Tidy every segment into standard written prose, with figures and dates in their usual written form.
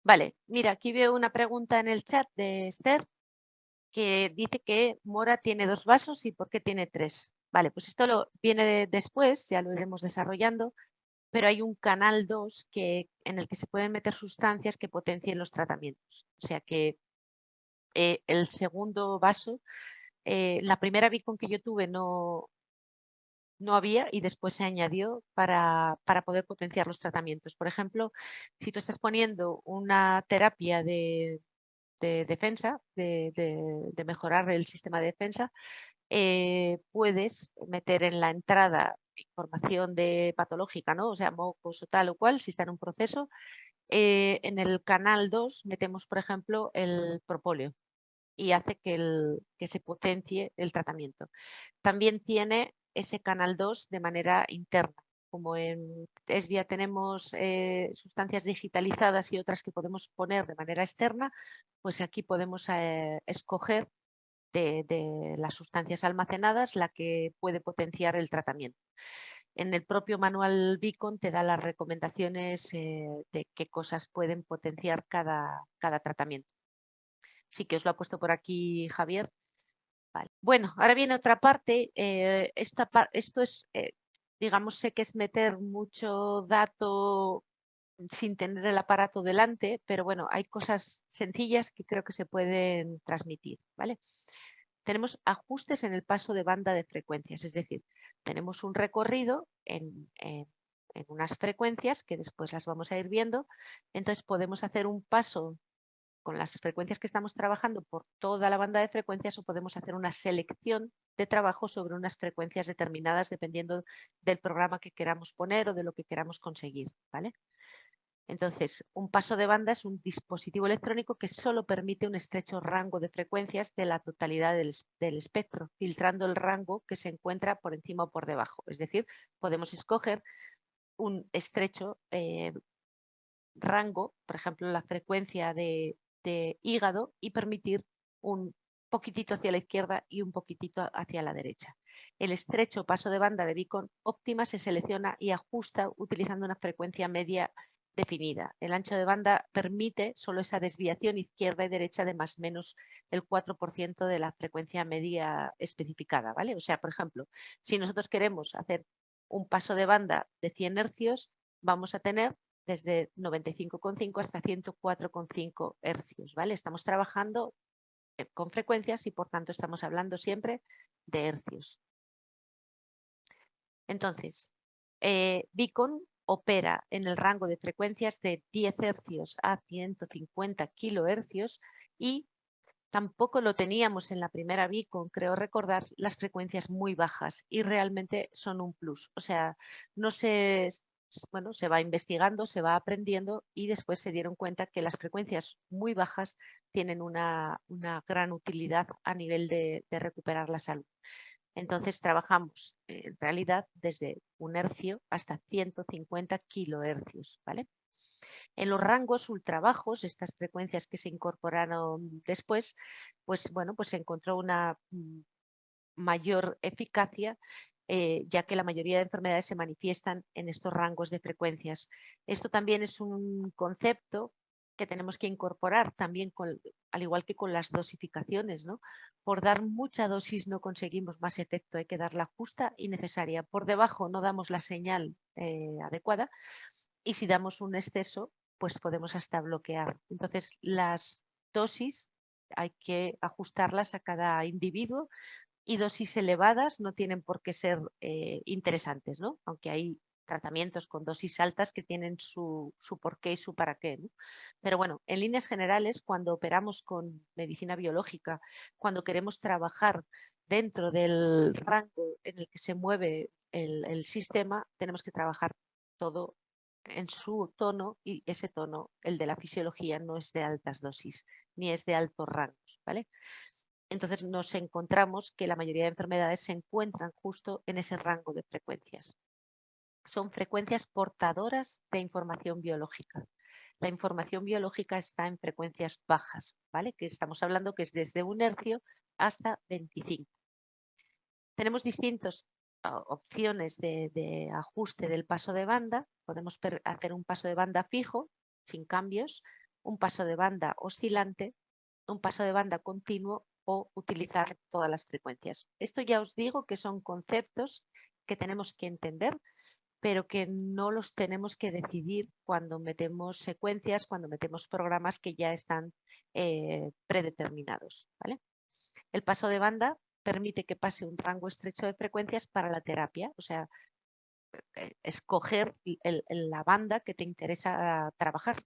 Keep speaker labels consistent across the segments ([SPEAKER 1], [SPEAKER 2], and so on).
[SPEAKER 1] Vale, mira, aquí veo una pregunta en el chat de Esther que dice que Mora tiene 2 vasos y por qué tiene 3. Vale, pues esto viene después, ya lo iremos desarrollando, pero hay un canal 2 en el que se pueden meter sustancias que potencien los tratamientos. O sea que el segundo vaso, la primera Vicon que yo tuve no había y después se añadió para poder potenciar los tratamientos. Por ejemplo, si tú estás poniendo una terapia de defensa, de mejorar el sistema de defensa, puedes meter en la entrada información patológica, ¿no? O sea, mocos o tal o cual, si está en un proceso. En el canal 2 metemos, por ejemplo, el propóleo y hace que se potencie el tratamiento. También tiene ese canal 2 de manera interna. Como en Esvia tenemos sustancias digitalizadas y otras que podemos poner de manera externa, pues aquí podemos escoger de las sustancias almacenadas la que puede potenciar el tratamiento. En el propio manual Beacon te da las recomendaciones de qué cosas pueden potenciar cada tratamiento. Sí que os lo ha puesto por aquí Javier. Vale. Bueno, ahora viene otra parte. Esto es, digamos, sé que es meter mucho dato sin tener el aparato delante, pero bueno, hay cosas sencillas que creo que se pueden transmitir, ¿vale? Tenemos ajustes en el paso de banda de frecuencias, es decir, tenemos un recorrido en unas frecuencias que después las vamos a ir viendo, entonces podemos hacer un paso con las frecuencias que estamos trabajando por toda la banda de frecuencias o podemos hacer una selección de trabajo sobre unas frecuencias determinadas dependiendo del programa que queramos poner o de lo que queramos conseguir, ¿vale? Entonces, un paso de banda es un dispositivo electrónico que solo permite un estrecho rango de frecuencias de la totalidad del espectro, filtrando el rango que se encuentra por encima o por debajo. Es decir, podemos escoger un estrecho rango, por ejemplo, la frecuencia de hígado y permitir un poquitito hacia la izquierda y un poquitito hacia la derecha. El estrecho paso de banda de Beacon óptima se selecciona y ajusta utilizando una frecuencia media definida. El ancho de banda permite solo esa desviación izquierda y derecha de más o menos el 4% de la frecuencia media especificada, ¿vale? O sea, por ejemplo, si nosotros queremos hacer un paso de banda de 100 hercios, vamos a tener desde 95,5 hasta 104,5 hercios, ¿vale? Estamos trabajando con frecuencias y por tanto estamos hablando siempre de hercios. Entonces, Beacon opera en el rango de frecuencias de 10 hercios a 150 kilohercios y tampoco lo teníamos en la primera Beacon, creo recordar, las frecuencias muy bajas y realmente son un plus. O sea, no se, bueno, se va investigando, se va aprendiendo y después se dieron cuenta que las frecuencias muy bajas tienen una gran utilidad a nivel de recuperar la salud. Entonces trabajamos en realidad desde 1 hercio hasta 150 kilohercios, ¿vale? En los rangos ultrabajos, estas frecuencias que se incorporaron después, pues bueno, pues se encontró una mayor eficacia, ya que la mayoría de enfermedades se manifiestan en estos rangos de frecuencias. Esto también es un concepto que tenemos que incorporar también, al igual que con las dosificaciones, ¿no? Por dar mucha dosis no conseguimos más efecto, hay que dar la justa y necesaria. Por debajo no damos la señal adecuada y si damos un exceso, pues podemos hasta bloquear. Entonces, las dosis hay que ajustarlas a cada individuo y dosis elevadas no tienen por qué ser interesantes, ¿no? Aunque hay tratamientos con dosis altas que tienen su porqué y su para qué, ¿no? Pero bueno, en líneas generales, cuando operamos con medicina biológica, cuando queremos trabajar dentro del rango en el que se mueve el sistema, tenemos que trabajar todo en su tono y ese tono, el de la fisiología, no es de altas dosis ni es de altos rangos, ¿vale? Entonces nos encontramos que la mayoría de enfermedades se encuentran justo en ese rango de frecuencias. Son frecuencias portadoras de información biológica. La información biológica está en frecuencias bajas, ¿vale? Que estamos hablando que es desde 1 hercio hasta 25. Tenemos distintas opciones de ajuste del paso de banda. Podemos hacer un paso de banda fijo, sin cambios, un paso de banda oscilante, un paso de banda continuo o utilizar todas las frecuencias. Esto ya os digo que son conceptos que tenemos que entender, pero que no los tenemos que decidir cuando metemos secuencias, cuando metemos programas que ya están predeterminados, ¿vale? El paso de banda permite que pase un rango estrecho de frecuencias para la terapia, o sea, escoger la banda que te interesa trabajar.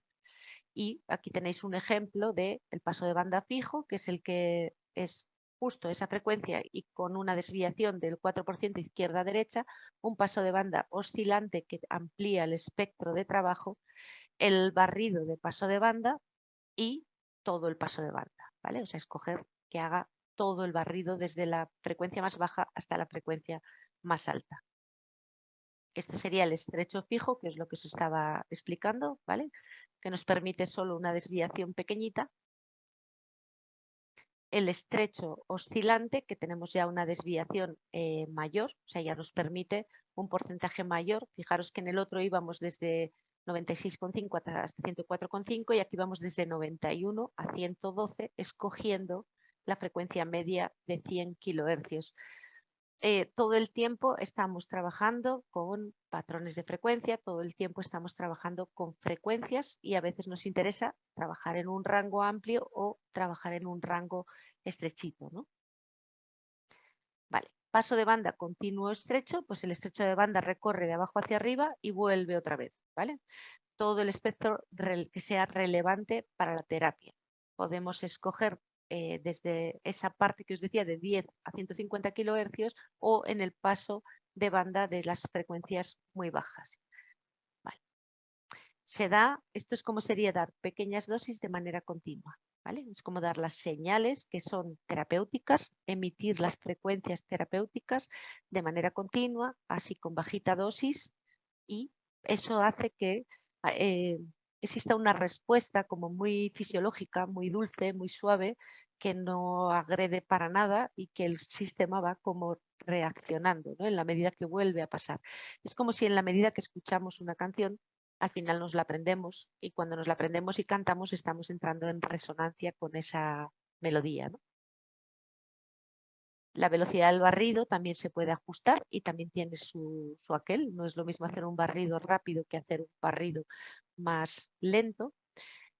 [SPEAKER 1] Y aquí tenéis un ejemplo del paso de banda fijo, que es el que es justo esa frecuencia y con una desviación del 4% izquierda-derecha, un paso de banda oscilante que amplía el espectro de trabajo, el barrido de paso de banda y todo el paso de banda, ¿vale? O sea, escoger que haga todo el barrido desde la frecuencia más baja hasta la frecuencia más alta. Este sería el estrecho fijo, que es lo que os estaba explicando, ¿vale? Que nos permite solo una desviación pequeñita. El estrecho oscilante, que tenemos ya una desviación mayor, o sea, ya nos permite un porcentaje mayor. Fijaros que en el otro íbamos desde 96,5 hasta 104,5 y aquí vamos desde 91 a 112, escogiendo la frecuencia media de 100 kilohercios. Todo el tiempo estamos trabajando con patrones de frecuencia, todo el tiempo estamos trabajando con frecuencias y a veces nos interesa trabajar en un rango amplio o trabajar en un rango estrechito, ¿no? Vale, paso de banda continuo estrecho, pues el estrecho de banda recorre de abajo hacia arriba y vuelve otra vez, ¿vale? Todo el espectro que sea relevante para la terapia. Podemos escoger desde esa parte que os decía de 10 a 150 kilohercios o en el paso de banda de las frecuencias muy bajas. Vale. Esto es como sería dar pequeñas dosis de manera continua. ¿Vale? Es como dar las señales que son terapéuticas, emitir las frecuencias terapéuticas de manera continua, así con bajita dosis, y eso hace que eh, exista una respuesta como muy fisiológica, muy dulce, muy suave, que no agrede para nada y que el sistema va como reaccionando, ¿no? En la medida que vuelve a pasar. Es como si en la medida que escuchamos una canción, al final nos la aprendemos y cuando nos la aprendemos y cantamos estamos entrando en resonancia con esa melodía, ¿no? La velocidad del barrido también se puede ajustar y también tiene su aquel. No es lo mismo hacer un barrido rápido que hacer un barrido más lento.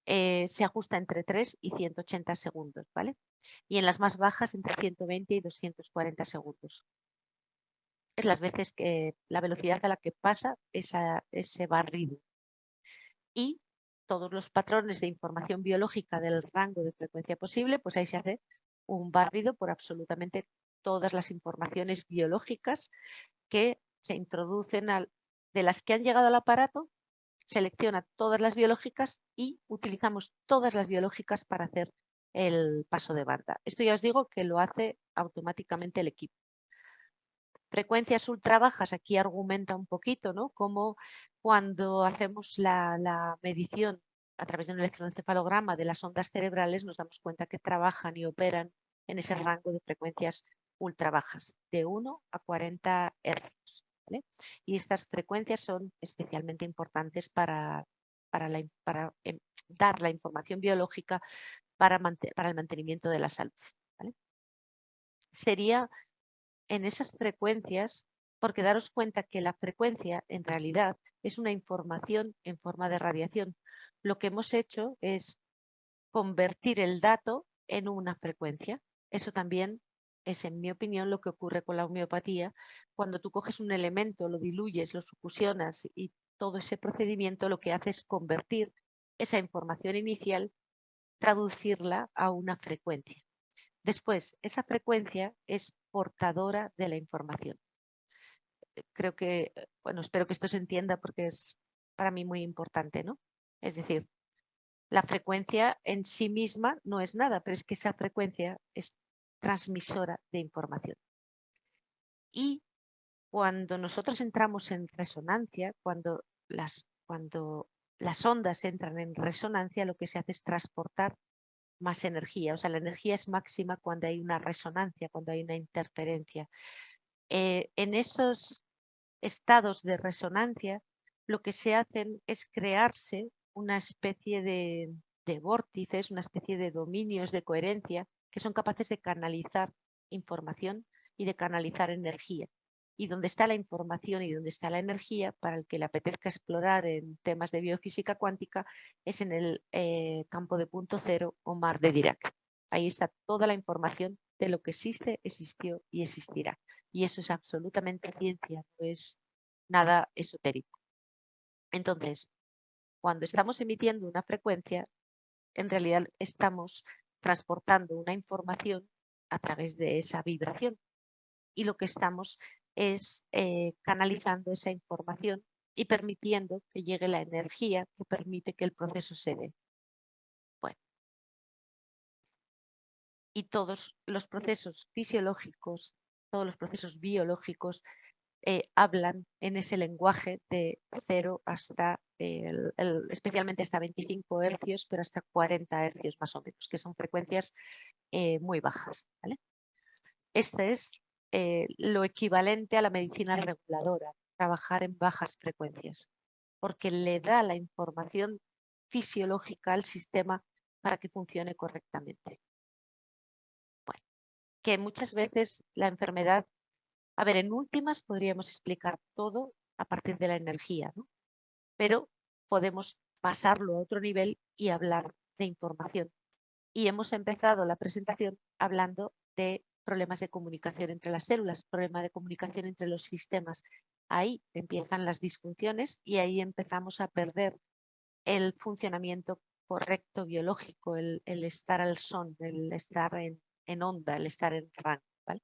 [SPEAKER 1] Se ajusta entre 3 y 180 segundos, ¿vale? Y en las más bajas entre 120 y 240 segundos. Es las veces que la velocidad a la que pasa ese barrido. Y todos los patrones de información biológica del rango de frecuencia posible, pues ahí se hace un barrido por absolutamente todas las informaciones biológicas que se introducen de las que han llegado al aparato, selecciona todas las biológicas y utilizamos todas las biológicas para hacer el paso de banda. Esto ya os digo que lo hace automáticamente el equipo. Frecuencias ultra bajas, aquí argumenta un poquito, ¿no? Como cuando hacemos la medición a través de un electroencefalograma de las ondas cerebrales, nos damos cuenta que trabajan y operan en ese rango de frecuencias ultra bajas, de 1 a 40 Hz. ¿Vale? Y estas frecuencias son especialmente importantes para dar la información biológica para el mantenimiento de la salud. ¿Vale? Sería en esas frecuencias, porque daros cuenta que la frecuencia en realidad es una información en forma de radiación. Lo que hemos hecho es convertir el dato en una frecuencia. Eso también es, en mi opinión, lo que ocurre con la homeopatía. Cuando tú coges un elemento, lo diluyes, lo succionas y todo ese procedimiento lo que hace es convertir esa información inicial, traducirla a una frecuencia. Después, esa frecuencia es portadora de la información. Creo que, bueno, espero que esto se entienda porque es para mí muy importante, ¿no? Es decir, la frecuencia en sí misma no es nada, pero es que esa frecuencia es transmisora de información. Y cuando nosotros entramos en resonancia, cuando las ondas entran en resonancia, lo que se hace es transportar más energía. O sea, la energía es máxima cuando hay una resonancia, cuando hay una interferencia. En esos estados de resonancia, lo que se hacen es crearse una especie de de vórtices, una especie de dominios de coherencia que son capaces de canalizar información y de canalizar energía. Y donde está la información y donde está la energía, para el que le apetezca explorar en temas de biofísica cuántica, es en el campo de punto cero o mar de Dirac. Ahí está toda la información de lo que existe, existió y existirá. Y eso es absolutamente ciencia, no es nada esotérico. Entonces, cuando estamos emitiendo una frecuencia, en realidad estamos transportando una información a través de esa vibración. Y lo que estamos es canalizando esa información y permitiendo que llegue la energía que permite que el proceso se dé. Bueno, y todos los procesos fisiológicos, todos los procesos biológicos hablan en ese lenguaje de 0 hasta, especialmente hasta 25 hercios, pero hasta 40 hercios más o menos, que son frecuencias muy bajas, ¿vale? Este es lo equivalente a la medicina reguladora, trabajar en bajas frecuencias, porque le da la información fisiológica al sistema para que funcione correctamente. Bueno, que muchas veces la enfermedad, a ver, en últimas podríamos explicar todo a partir de la energía, ¿no? Pero podemos pasarlo a otro nivel y hablar de información. Y hemos empezado la presentación hablando de problemas de comunicación entre las células, problema de comunicación entre los sistemas. Ahí empiezan las disfunciones y ahí empezamos a perder el funcionamiento correcto biológico, el estar al son, el estar en onda, el estar en rango, ¿vale?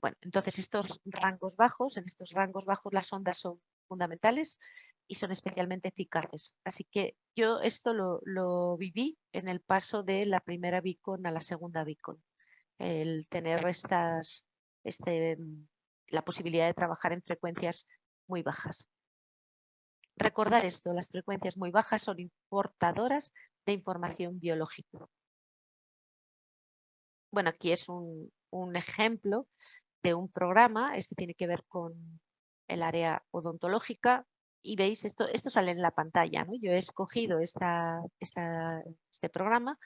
[SPEAKER 1] Bueno, entonces estos rangos bajos, en estos rangos bajos las ondas son fundamentales y son especialmente eficaces. Así que yo esto lo viví en el paso de la primera Beacon a la segunda Beacon. El tener la posibilidad de trabajar en frecuencias muy bajas. Recordar esto, las frecuencias muy bajas son portadoras de información biológica. Bueno, aquí es un ejemplo de un programa, este tiene que ver con el área odontológica y veis, esto sale en la pantalla, ¿no? Yo he escogido este programa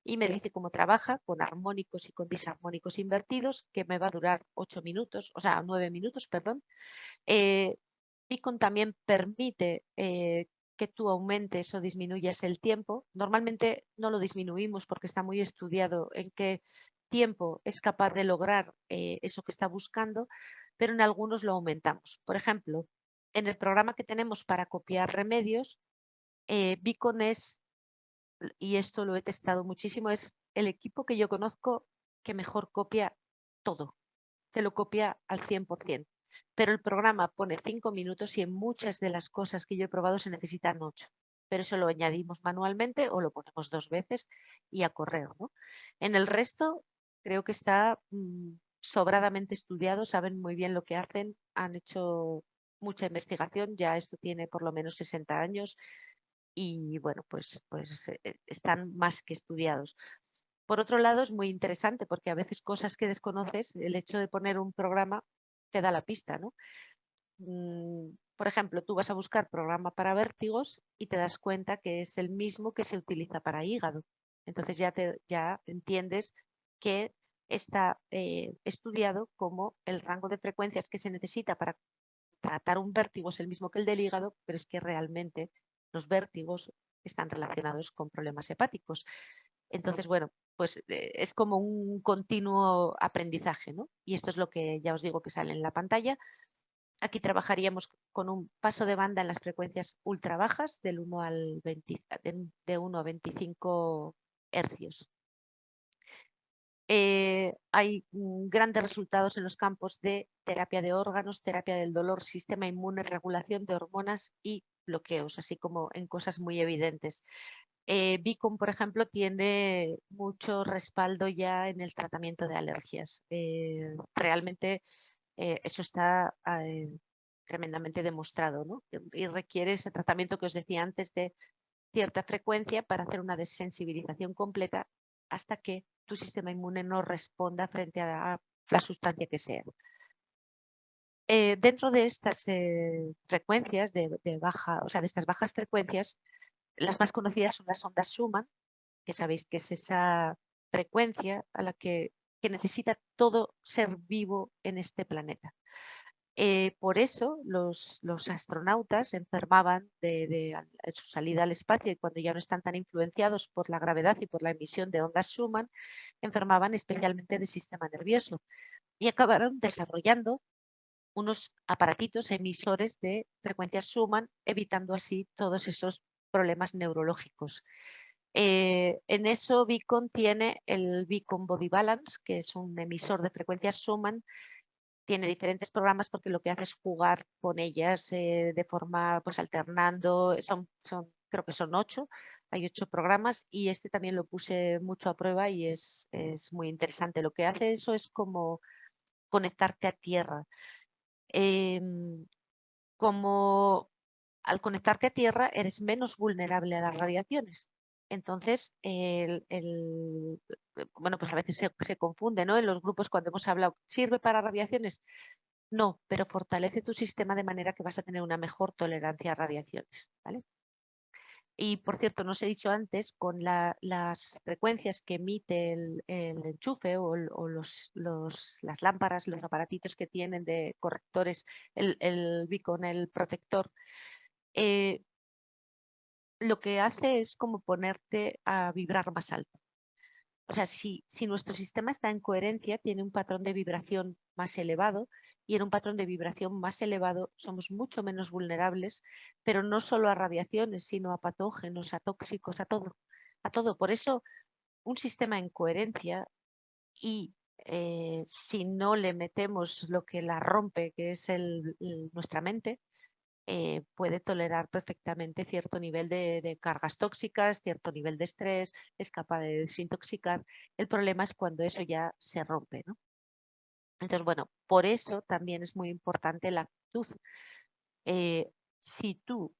[SPEAKER 1] y me dice cómo trabaja con armónicos y con disarmónicos invertidos, que me va a durar 8 minutos, o sea, 9 minutos, perdón. Beacon también permite que tú aumentes o disminuyas el tiempo. Normalmente no lo disminuimos porque está muy estudiado en qué tiempo es capaz de lograr eso que está buscando, pero en algunos lo aumentamos. Por ejemplo, en el programa que tenemos para copiar remedios, Beacon es, y esto lo he testado muchísimo, es el equipo que yo conozco que mejor copia todo. Te lo copia al 100%. Pero el programa pone 5 minutos y en muchas de las cosas que yo he probado se necesitan 8. Pero eso lo añadimos manualmente o lo ponemos 2 veces y a correr, ¿no? En el resto creo que está sobradamente estudiado, saben muy bien lo que hacen, han hecho mucha investigación, ya esto tiene por lo menos 60 años y bueno, pues están más que estudiados. Por otro lado, es muy interesante porque a veces cosas que desconoces, el hecho de poner un programa te da la pista, ¿no? Por ejemplo, tú vas a buscar programa para vértigos y te das cuenta que es el mismo que se utiliza para hígado. Entonces ya entiendes que está estudiado como el rango de frecuencias que se necesita para tratar un vértigo es el mismo que el del hígado, pero es que realmente los vértigos están relacionados con problemas hepáticos. Entonces, bueno, pues es como un continuo aprendizaje, ¿no? Y esto es lo que ya os digo que sale en la pantalla. Aquí trabajaríamos con un paso de banda en las frecuencias ultra bajas del 1 al 20, de 1 a 25 hercios. Hay grandes resultados en los campos de terapia de órganos, terapia del dolor, sistema inmune, regulación de hormonas y bloqueos, así como en cosas muy evidentes. Beacon, por ejemplo, tiene mucho respaldo ya en el tratamiento de alergias. Realmente eso está tremendamente demostrado, ¿no? Y requiere ese tratamiento que os decía antes de cierta frecuencia para hacer una desensibilización completa hasta que tu sistema inmune no responda frente a la sustancia que sea. Dentro de estas frecuencias de baja, o sea, de estas bajas frecuencias, Las más conocidas son las ondas Schumann, que sabéis que es esa frecuencia a la que necesita todo ser vivo en este planeta. Por eso los astronautas enfermaban en su salida al espacio, y cuando ya no están tan influenciados por la gravedad y por la emisión de ondas Schumann, enfermaban especialmente del sistema nervioso y acabaron desarrollando unos aparatitos emisores de frecuencias Schumann, evitando así todos esos problemas neurológicos. En eso Beacon tiene el Beacon Body Balance, que es un emisor de frecuencias Schumann. Tiene diferentes programas porque lo que hace es jugar con ellas de forma, pues alternando. Creo que son 8, hay 8 programas, y este también lo puse mucho a prueba y es muy interesante. Lo que hace eso es como conectarte a tierra. Como al conectarte a tierra eres menos vulnerable a las radiaciones. Entonces, bueno, pues a veces se confunde, ¿no? En los grupos cuando hemos hablado, ¿sirve para radiaciones? No, pero fortalece tu sistema de manera que vas a tener una mejor tolerancia a radiaciones, ¿vale? Y por cierto, no os he dicho antes, con las frecuencias que emite el enchufe o las lámparas, los aparatitos que tienen de correctores, el Beacon, el protector, eh, lo que hace es como ponerte a vibrar más alto. O sea, si nuestro sistema está en coherencia, tiene un patrón de vibración más elevado, y en un patrón de vibración más elevado somos mucho menos vulnerables, pero no solo a radiaciones, sino a patógenos, a tóxicos, a todo. A todo. Por eso, un sistema en coherencia, y si no le metemos lo que la rompe, que es nuestra mente, puede tolerar perfectamente cierto nivel de cargas tóxicas, cierto nivel de estrés, es capaz de desintoxicar. El problema es cuando eso ya se rompe, ¿no? Entonces, bueno, por eso también es muy importante la actitud. Si tú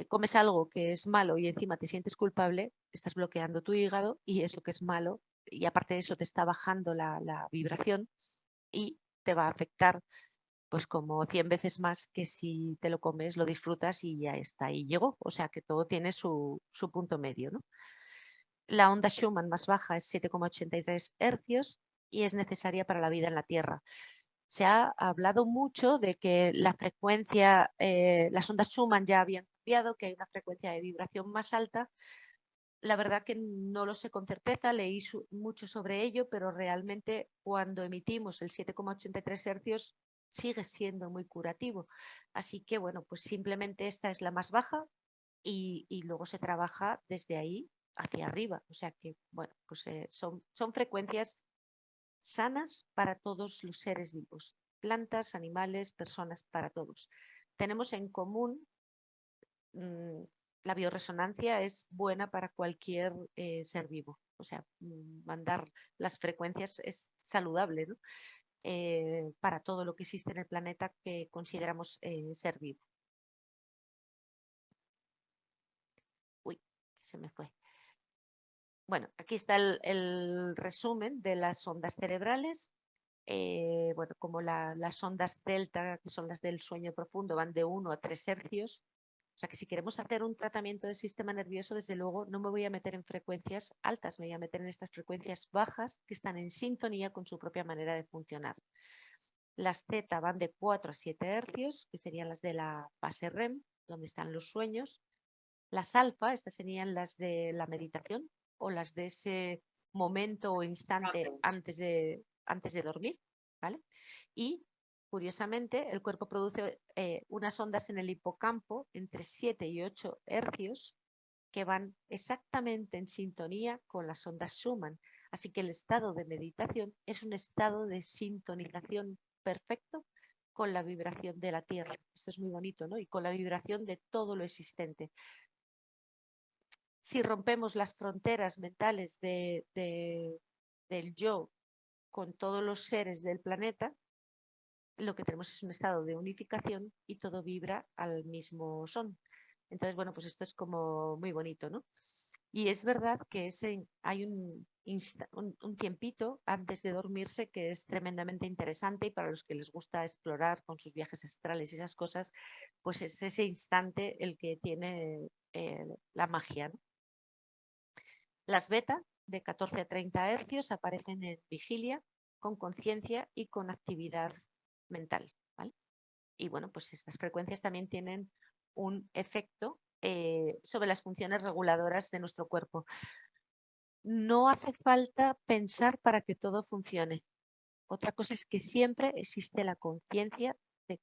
[SPEAKER 1] comes algo que es malo y encima te sientes culpable, estás bloqueando tu hígado, y eso que es malo, y aparte de eso te está bajando la vibración y te va a afectar pues como 100 veces más que si te lo comes, lo disfrutas y ya está, y llegó. O sea que todo tiene su punto medio, ¿no? La onda Schumann más baja es 7,83 hercios y es necesaria para la vida en la Tierra. Se ha hablado mucho de que la frecuencia, las ondas Schumann ya habían cambiado, que hay una frecuencia de vibración más alta. La verdad que no lo sé con certeza, leí mucho sobre ello, pero realmente cuando emitimos el 7,83 hercios sigue siendo muy curativo. Así que, bueno, pues simplemente esta es la más baja, y luego se trabaja desde ahí hacia arriba. O sea que, bueno, pues son frecuencias sanas para todos los seres vivos, plantas, animales, personas, para todos. Tenemos en común la bioresonancia es buena para cualquier ser vivo. O sea, mandar las frecuencias es saludable, ¿no? Para todo lo que existe en el planeta que consideramos ser vivo. Uy, se me fue. Bueno, aquí está el resumen de las ondas cerebrales. Bueno, como las ondas delta, que son las del sueño profundo, van de 1 a 3 hercios. O sea que si queremos hacer un tratamiento del sistema nervioso, desde luego no me voy a meter en frecuencias altas, me voy a meter en estas frecuencias bajas que están en sintonía con su propia manera de funcionar. Las Z van de 4 a 7 hercios, que serían las de la fase REM, donde están los sueños. Las alfa, estas serían las de la meditación o las de ese momento o instante antes de dormir, ¿vale? Y curiosamente, el cuerpo produce unas ondas en el hipocampo entre 7 y 8 hercios que van exactamente en sintonía con las ondas Schumann. Así que el estado de meditación es un estado de sintonización perfecto con la vibración de la Tierra. Esto es muy bonito, ¿no? Y con la vibración de todo lo existente. Si rompemos las fronteras mentales del yo con todos los seres del planeta, lo que tenemos es un estado de unificación y todo vibra al mismo son. Entonces, bueno, pues esto es como muy bonito, ¿no? Y es verdad que hay un tiempito antes de dormirse que es tremendamente interesante, y para los que les gusta explorar con sus viajes astrales y esas cosas, pues es ese instante el que tiene la magia, ¿no? Las beta de 14 a 30 hercios aparecen en vigilia, con conciencia y con actividad mental, ¿vale? Y bueno, pues estas frecuencias también tienen un efecto sobre las funciones reguladoras de nuestro cuerpo. No hace falta pensar para que todo funcione. Otra cosa es que siempre existe la conciencia de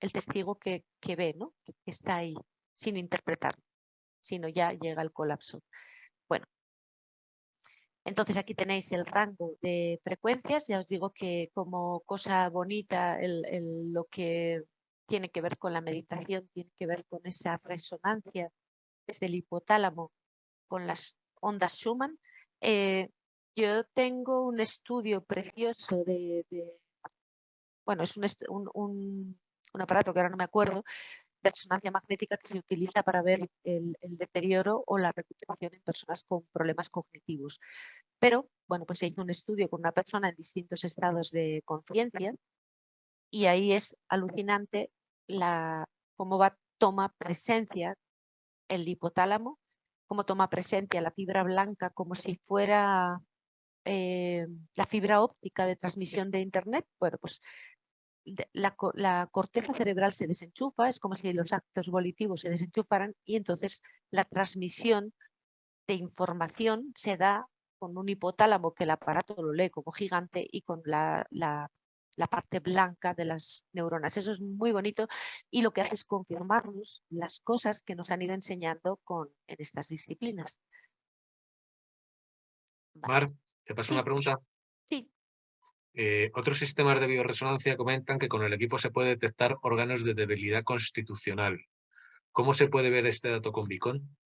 [SPEAKER 1] el testigo que ve, ¿no? Que está ahí sin interpretar, sino ya llega el colapso. Bueno, entonces aquí tenéis el rango de frecuencias. Ya os digo que como cosa bonita, lo que tiene que ver con la meditación tiene que ver con esa resonancia desde el hipotálamo con las ondas Schumann. Yo tengo un estudio precioso bueno, es un aparato que ahora no me acuerdo, de resonancia magnética que se utiliza para ver el deterioro o la recuperación en personas con problemas cognitivos. Pero, bueno, pues se hizo un estudio con una persona en distintos estados de conciencia y ahí es alucinante cómo toma presencia el hipotálamo, cómo toma presencia la fibra blanca como si fuera la fibra óptica de transmisión de Internet. Bueno, pues la corteza cerebral se desenchufa, es como si los actos volitivos se desenchufaran, y entonces la transmisión de información se da con un hipotálamo que el aparato lo lee como gigante y con la parte blanca de las neuronas. Eso es muy bonito y lo que hace es confirmarnos las cosas que nos han ido enseñando en estas disciplinas. Vale.
[SPEAKER 2] Mar, te paso una
[SPEAKER 1] Sí,
[SPEAKER 2] pregunta.
[SPEAKER 1] sí.
[SPEAKER 2] Otros sistemas de bioresonancia comentan que con el equipo se puede detectar órganos de debilidad constitucional. ¿Cómo se puede ver este dato con Beacon?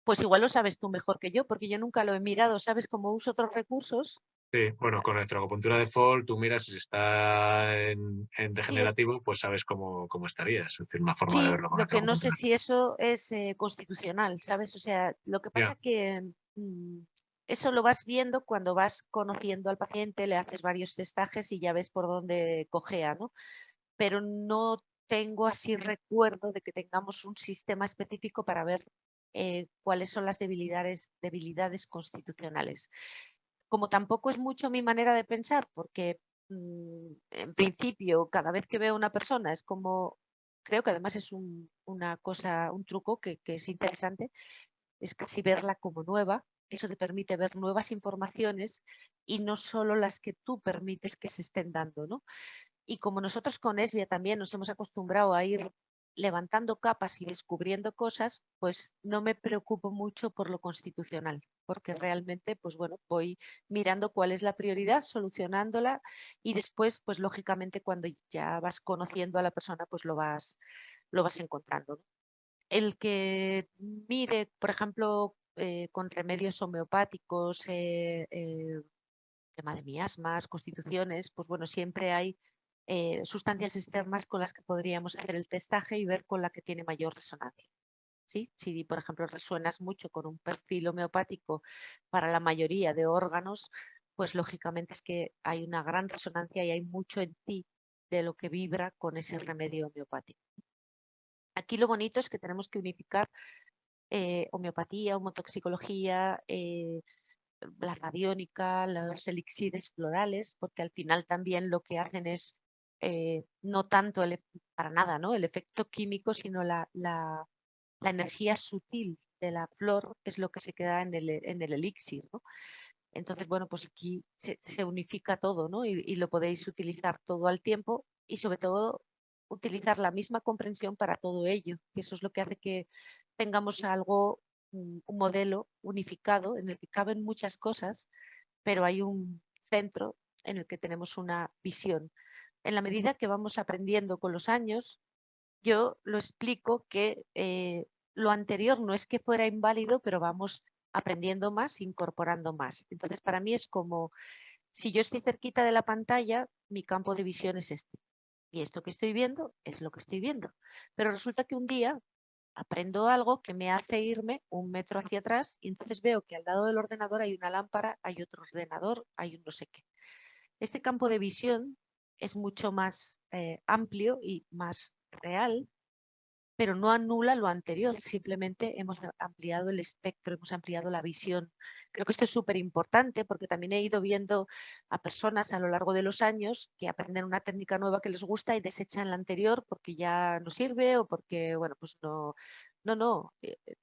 [SPEAKER 1] Pues igual lo sabes tú mejor que yo, porque yo nunca lo he mirado. ¿Sabes cómo uso otros recursos?
[SPEAKER 2] Sí, bueno, con electroacupuntura default, tú miras si está en
[SPEAKER 1] Sí,
[SPEAKER 2] degenerativo, pues sabes cómo estarías. Es decir, una forma de
[SPEAKER 1] sí,
[SPEAKER 2] verlo con
[SPEAKER 1] lo que no sé
[SPEAKER 2] electroacupuntura.
[SPEAKER 1] si eso es constitucional, ¿sabes? O sea, lo que
[SPEAKER 2] Ya,
[SPEAKER 1] pasa que eso lo vas viendo cuando vas conociendo al paciente, le haces varios testajes y ya ves por dónde cojea, ¿no? Pero no tengo así recuerdo de que tengamos un sistema específico para ver cuáles son las debilidades constitucionales. Como tampoco es mucho mi manera de pensar, porque en principio cada vez que veo a una persona es como, creo que además es una cosa, un truco que es interesante, es casi verla como nueva. Eso te permite ver nuevas informaciones y no solo las que tú permites que se estén dando, ¿no? Y como nosotros con ESBIA también nos hemos acostumbrado a ir levantando capas y descubriendo cosas, pues no me preocupo mucho por lo constitucional, porque realmente, pues bueno, voy mirando cuál es la prioridad, solucionándola, y después, pues lógicamente, cuando ya vas conociendo a la persona, pues lo vas encontrando, ¿no? El que mire, por ejemplo, con remedios homeopáticos, tema de miasmas, constituciones, pues bueno, siempre hay sustancias externas con las que podríamos hacer el testaje y ver con la que tiene mayor resonancia. ¿Sí? Si, por ejemplo, resuenas mucho con un perfil homeopático para la mayoría de órganos, pues lógicamente es que hay una gran resonancia y hay mucho en ti de lo que vibra con ese remedio homeopático. Aquí lo bonito es que tenemos que unificar homeopatía, homotoxicología, la radiónica, los elixires florales, porque al final también lo que hacen es no tanto para nada, ¿no? El efecto químico, sino la energía sutil de la flor es lo que se queda en el elixir, ¿no? Entonces, bueno, pues aquí se unifica todo, ¿no? Y lo podéis utilizar todo al tiempo y sobre todo utilizar la misma comprensión para todo ello, que eso es lo que hace que tengamos algo, un modelo unificado en el que caben muchas cosas, pero hay un centro en el que tenemos una visión. En la medida que vamos aprendiendo con los años, yo lo explico que lo anterior no es que fuera inválido, pero vamos aprendiendo más, incorporando más. Entonces, para mí es como, si yo estoy cerquita de la pantalla, mi campo de visión es este. Y esto que estoy viendo es lo que estoy viendo. Pero resulta que un día aprendo algo que me hace irme 1 metro hacia atrás y entonces veo que al lado del ordenador hay una lámpara, hay otro ordenador, hay un no sé qué. Este campo de visión es mucho más amplio y más real, pero no anula lo anterior, simplemente hemos ampliado el espectro, hemos ampliado la visión. Creo que esto es súper importante porque también he ido viendo a personas a lo largo de los años que aprenden una técnica nueva que les gusta y desechan la anterior porque ya no sirve o porque, bueno, pues no,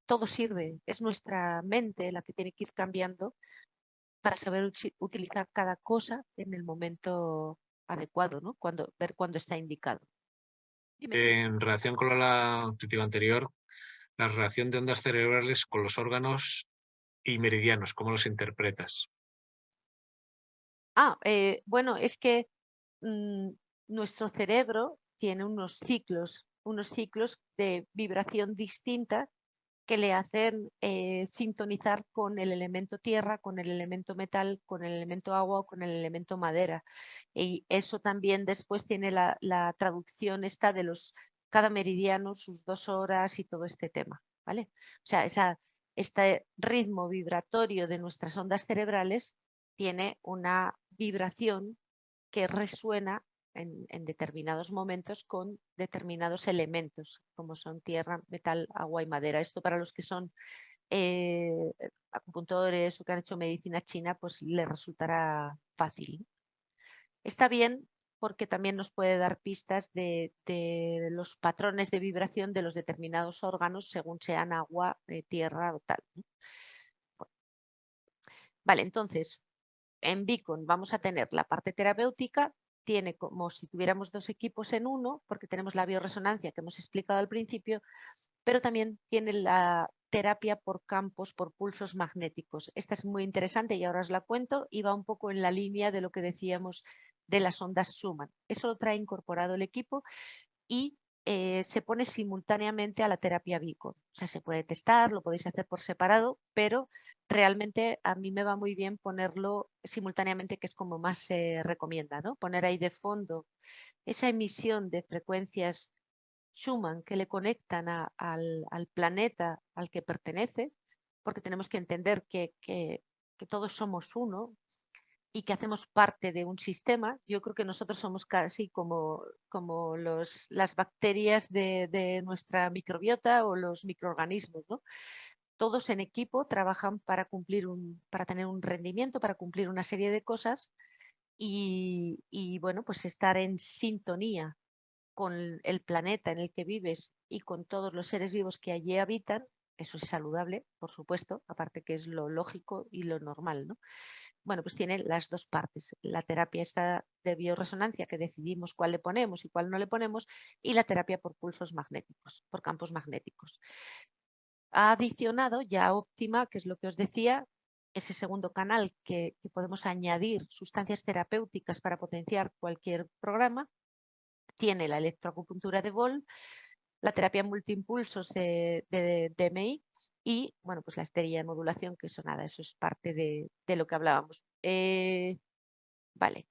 [SPEAKER 1] todo sirve. Es nuestra mente la que tiene que ir cambiando para saber utilizar cada cosa en el momento adecuado, ¿no? Ver cuándo está indicado. Dime, sí.
[SPEAKER 2] En relación con la objetiva anterior, la relación de ondas cerebrales con los órganos y meridianos, ¿cómo los interpretas?
[SPEAKER 1] Bueno, es que mm, nuestro cerebro tiene unos ciclos de vibración distinta que le hacen sintonizar con el elemento tierra, con el elemento metal, con el elemento agua o con el elemento madera. Y eso también después tiene la traducción esta de cada meridiano, sus 2 horas y todo este tema, ¿vale? O sea, este ritmo vibratorio de nuestras ondas cerebrales tiene una vibración que resuena en determinados momentos con determinados elementos, como son tierra, metal, agua y madera. Esto para los que son acupuntores o que han hecho medicina china, pues les resultará fácil. Está bien porque también nos puede dar pistas de los patrones de vibración de los determinados órganos según sean agua, tierra o tal, ¿no? Vale, entonces en Beacon vamos a tener la parte terapéutica, tiene como si tuviéramos 2 equipos en uno, porque tenemos la bioresonancia que hemos explicado al principio, pero también tiene la terapia por campos, por pulsos magnéticos. Esta es muy interesante y ahora os la cuento y va un poco en la línea de lo que decíamos de las ondas Schumann. Eso lo trae incorporado el equipo y se pone simultáneamente a la terapia Beacon. O sea, se puede testar, lo podéis hacer por separado, pero realmente a mí me va muy bien ponerlo simultáneamente, que es como más se recomienda, ¿no? Poner ahí de fondo esa emisión de frecuencias Schumann que le conectan al planeta al que pertenece, porque tenemos que entender que todos somos uno, y que hacemos parte de un sistema. Yo creo que nosotros somos casi como las bacterias de nuestra microbiota o los microorganismos, ¿no? Todos en equipo trabajan para tener un rendimiento, para cumplir una serie de cosas y bueno, pues estar en sintonía con el planeta en el que vives y con todos los seres vivos que allí habitan. Eso es saludable, por supuesto, aparte que es lo lógico y lo normal, ¿no? Bueno, pues tiene las dos partes. La terapia esta de bioresonancia, que decidimos cuál le ponemos y cuál no le ponemos, y la terapia por pulsos magnéticos, por campos magnéticos. Ha adicionado ya Óptima, que es lo que os decía, ese segundo canal que podemos añadir sustancias terapéuticas para potenciar cualquier programa. Tiene la electroacupuntura de Vol, la terapia multiimpulsos de DMI y, bueno, pues la esterilla de modulación, que eso nada, eso es parte de lo que hablábamos. Vale.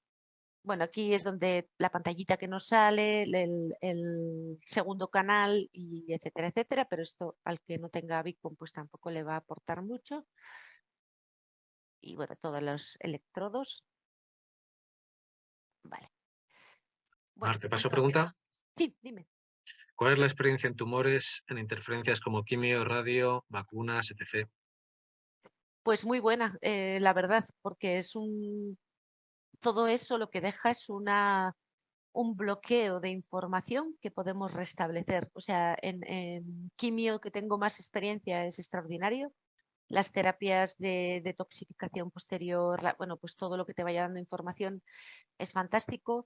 [SPEAKER 1] Bueno, aquí es donde la pantallita que nos sale, el segundo canal y etcétera, etcétera, pero esto al que no tenga Bitcoin pues tampoco le va a aportar mucho. Y bueno, todos los electrodos. Vale. Bueno,
[SPEAKER 2] Marte, paso pregunta.
[SPEAKER 1] entonces, sí, dime.
[SPEAKER 2] ¿Cuál es la experiencia en tumores, en interferencias como quimio, radio, vacunas, etc.?
[SPEAKER 1] Pues muy buena, la verdad, porque todo eso lo que deja es un bloqueo de información que podemos restablecer. O sea, en quimio, que tengo más experiencia, es extraordinario. Las terapias de detoxificación posterior, bueno, pues todo lo que te vaya dando información es fantástico.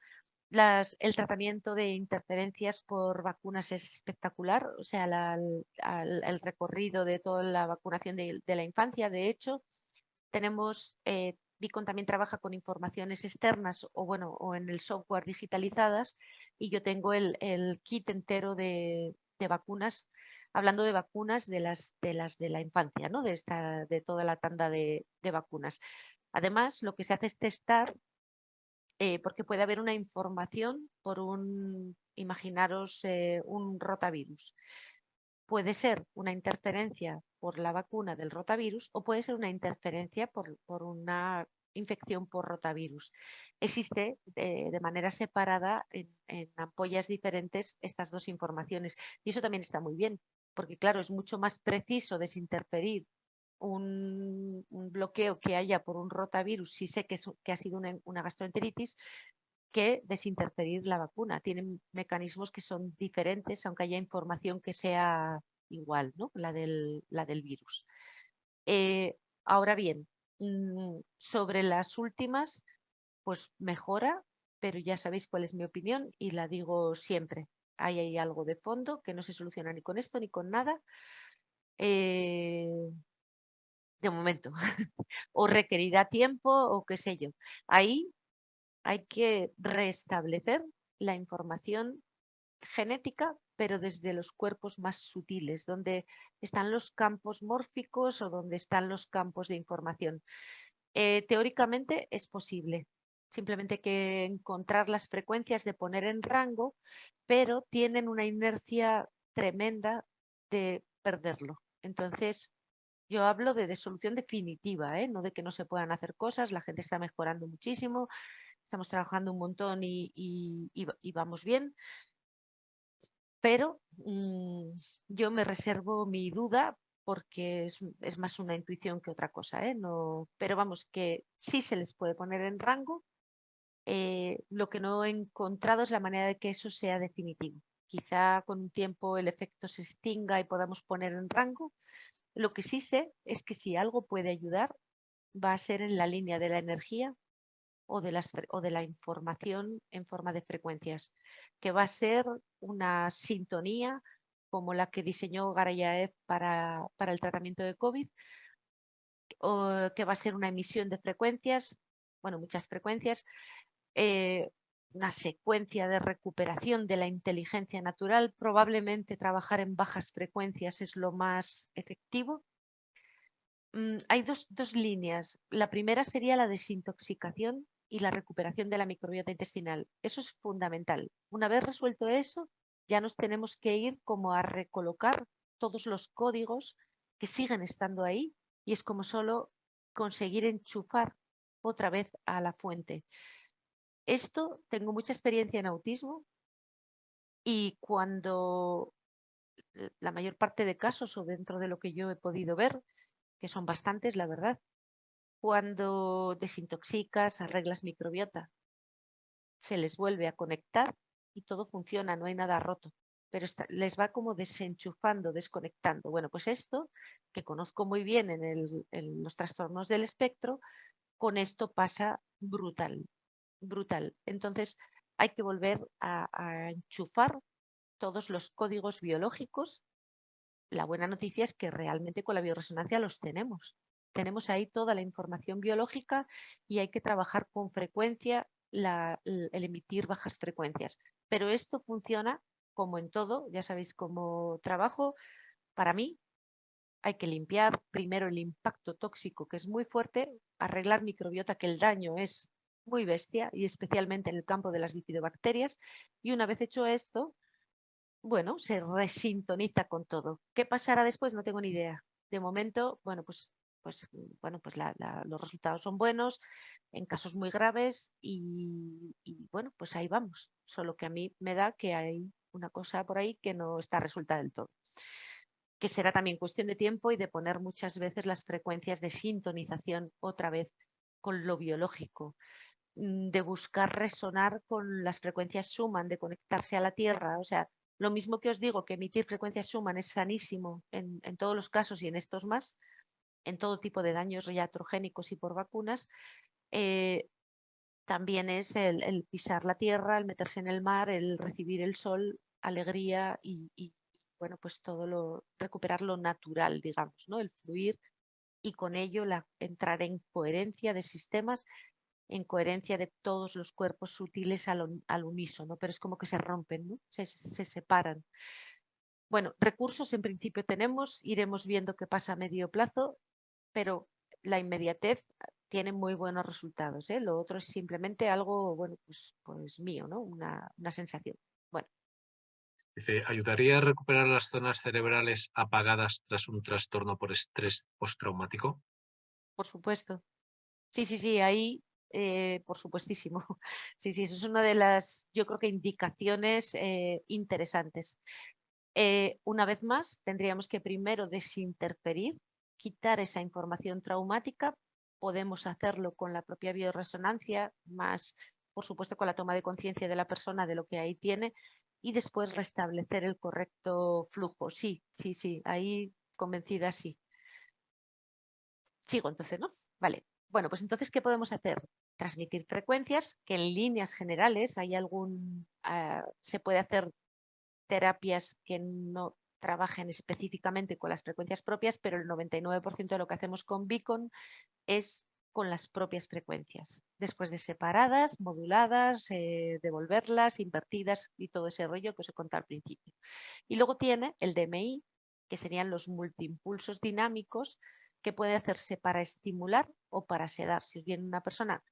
[SPEAKER 1] El tratamiento de interferencias por vacunas es espectacular, o sea, el recorrido de toda la vacunación de la infancia. De hecho, tenemos, Beacon también trabaja con informaciones externas o, bueno, o en el software digitalizadas y yo tengo el kit entero de vacunas, hablando de vacunas de la infancia, ¿no? De toda la tanda de vacunas. Además, lo que se hace es testar, porque puede haber una información por imaginaros, un rotavirus. Puede ser una interferencia por la vacuna del rotavirus o puede ser una interferencia por una infección por rotavirus. Existe de manera separada en ampollas diferentes estas dos informaciones y eso también está muy bien, porque claro, es mucho más preciso desinterferir un bloqueo que haya por un rotavirus si sé que ha sido una gastroenteritis que desinterferir la vacuna. Tienen mecanismos que son diferentes, aunque haya información que sea igual, ¿no? La del virus. Ahora bien, sobre las últimas, pues mejora, pero ya sabéis cuál es mi opinión y la digo siempre. Ahí hay algo de fondo que no se soluciona ni con esto ni con nada. De momento, o requerirá tiempo o qué sé yo. Ahí hay que restablecer la información genética, pero desde los cuerpos más sutiles, donde están los campos mórficos o donde están los campos de información. Teóricamente es posible, simplemente hay que encontrar las frecuencias de poner en rango, pero tienen una inercia tremenda de perderlo. Entonces, yo hablo de solución definitiva, no de que no se puedan hacer cosas, la gente está mejorando muchísimo, estamos trabajando un montón y vamos bien, pero yo me reservo mi duda porque es más una intuición que otra cosa, No, pero vamos, que sí se les puede poner en rango. Lo que no he encontrado es la manera de que eso sea definitivo. Quizá con un tiempo el efecto se extinga y podamos poner en rango. Lo que sí sé es que si algo puede ayudar, va a ser en la línea de la energía o de la información en forma de frecuencias, que va a ser una sintonía como la que diseñó Garayaev para el tratamiento de COVID, o que va a ser una emisión de frecuencias, bueno, muchas frecuencias, eh, una secuencia de recuperación de la inteligencia natural. Probablemente trabajar en bajas frecuencias es lo más efectivo. Hay dos líneas. La primera sería la desintoxicación y la recuperación de la microbiota intestinal. Eso es fundamental. Una vez resuelto eso, ya nos tenemos que ir como a recolocar todos los códigos que siguen estando ahí y es como solo conseguir enchufar otra vez a la fuente. Esto, tengo mucha experiencia en autismo y cuando la mayor parte de casos o dentro de lo que yo he podido ver, que son bastantes, la verdad, cuando desintoxicas, arreglas microbiota, se les vuelve a conectar y todo funciona, no hay nada roto, pero les va como desenchufando, desconectando. Bueno, pues esto, que conozco muy bien en los trastornos del espectro, con esto pasa brutal, brutal. Entonces hay que volver a enchufar todos los códigos biológicos. La buena noticia es que realmente con la bioresonancia los tenemos. Tenemos ahí toda la información biológica y hay que trabajar con frecuencia el emitir bajas frecuencias. Pero esto funciona como en todo, ya sabéis cómo trabajo. Para mí hay que limpiar primero el impacto tóxico, que es muy fuerte, arreglar microbiota, que el daño es muy bestia y especialmente en el campo de las bifidobacterias. Y una vez hecho esto, bueno, se resintoniza con todo. ¿Qué pasará después? No tengo ni idea. De momento, bueno, pues los resultados son buenos en casos muy graves y bueno, pues ahí vamos. Solo que a mí me da que hay una cosa por ahí que no está resuelta del todo. Que será también cuestión de tiempo y de poner muchas veces las frecuencias de sintonización otra vez con lo biológico, de buscar resonar con las frecuencias Schumann, de conectarse a la Tierra. O sea, lo mismo que os digo, que emitir frecuencias Schumann es sanísimo en todos los casos y en estos más, en todo tipo de daños iatrogénicos y por vacunas, eh, también es el pisar la Tierra, el meterse en el mar, el recibir el sol, alegría y bueno, pues recuperar lo natural, digamos, ¿no? El fluir y con ello entrar en coherencia de sistemas, en coherencia de todos los cuerpos sutiles al unísono, pero es como que se rompen, ¿no? Se separan. Bueno, recursos en principio tenemos, iremos viendo qué pasa a medio plazo, pero la inmediatez tiene muy buenos resultados, ¿eh? Lo otro es simplemente algo, bueno, pues mío, ¿no? Una sensación. Bueno,
[SPEAKER 2] Dice, ¿ayudaría a recuperar las zonas cerebrales apagadas tras un trastorno por estrés postraumático?
[SPEAKER 1] Por supuesto. Sí, sí, sí, ahí, por supuestísimo. Sí, sí, eso es una de las, yo creo que indicaciones interesantes. Una vez más, tendríamos que primero desinterferir, quitar esa información traumática. Podemos hacerlo con la propia bioresonancia, más, por supuesto, con la toma de conciencia de la persona de lo que ahí tiene y después restablecer el correcto flujo. Sí, sí, sí, ahí convencida, sí. Sigo entonces, ¿no? Vale. Bueno, pues entonces, ¿qué podemos hacer? Transmitir frecuencias, que en líneas generales hay se puede hacer terapias que no trabajen específicamente con las frecuencias propias, pero el 99% de lo que hacemos con Beacon es con las propias frecuencias. Después de separadas, moduladas, devolverlas, invertidas y todo ese rollo que os he contado al principio. Y luego tiene el DMI, que serían los multiimpulsos dinámicos que puede hacerse para estimular o para sedar. Si os viene una persona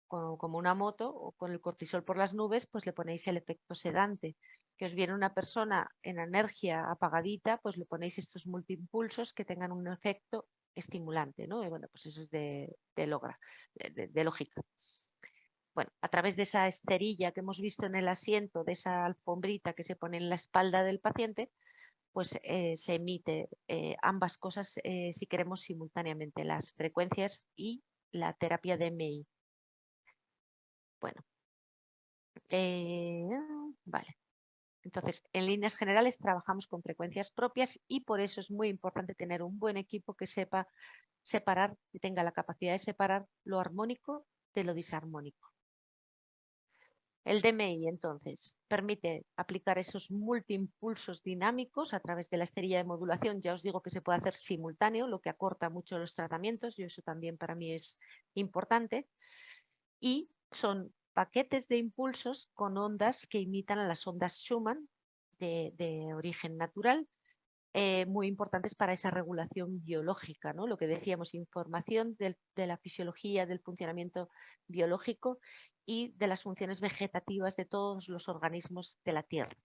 [SPEAKER 1] como una moto o con el cortisol por las nubes, pues le ponéis el efecto sedante. Que os viene una persona en energía apagadita, pues le ponéis estos multiimpulsos que tengan un efecto estimulante, ¿no? Y bueno, pues eso es de lógica. Bueno, a través de esa esterilla que hemos visto en el asiento, de esa alfombrita que se pone en la espalda del paciente, pues se emite ambas cosas si queremos simultáneamente, las frecuencias y la terapia de DMI. Bueno, vale. Entonces, en líneas generales trabajamos con frecuencias propias y por eso es muy importante tener un buen equipo que sepa separar, que tenga la capacidad de separar lo armónico de lo disarmónico. El DMI, entonces, permite aplicar esos multiimpulsos dinámicos a través de la esterilla de modulación. Ya os digo que se puede hacer simultáneo, lo que acorta mucho los tratamientos y eso también para mí es importante. Y son paquetes de impulsos con ondas que imitan a las ondas Schumann de origen natural, muy importantes para esa regulación biológica, ¿no? Lo que decíamos, información de la fisiología, del funcionamiento biológico y de las funciones vegetativas de todos los organismos de la Tierra.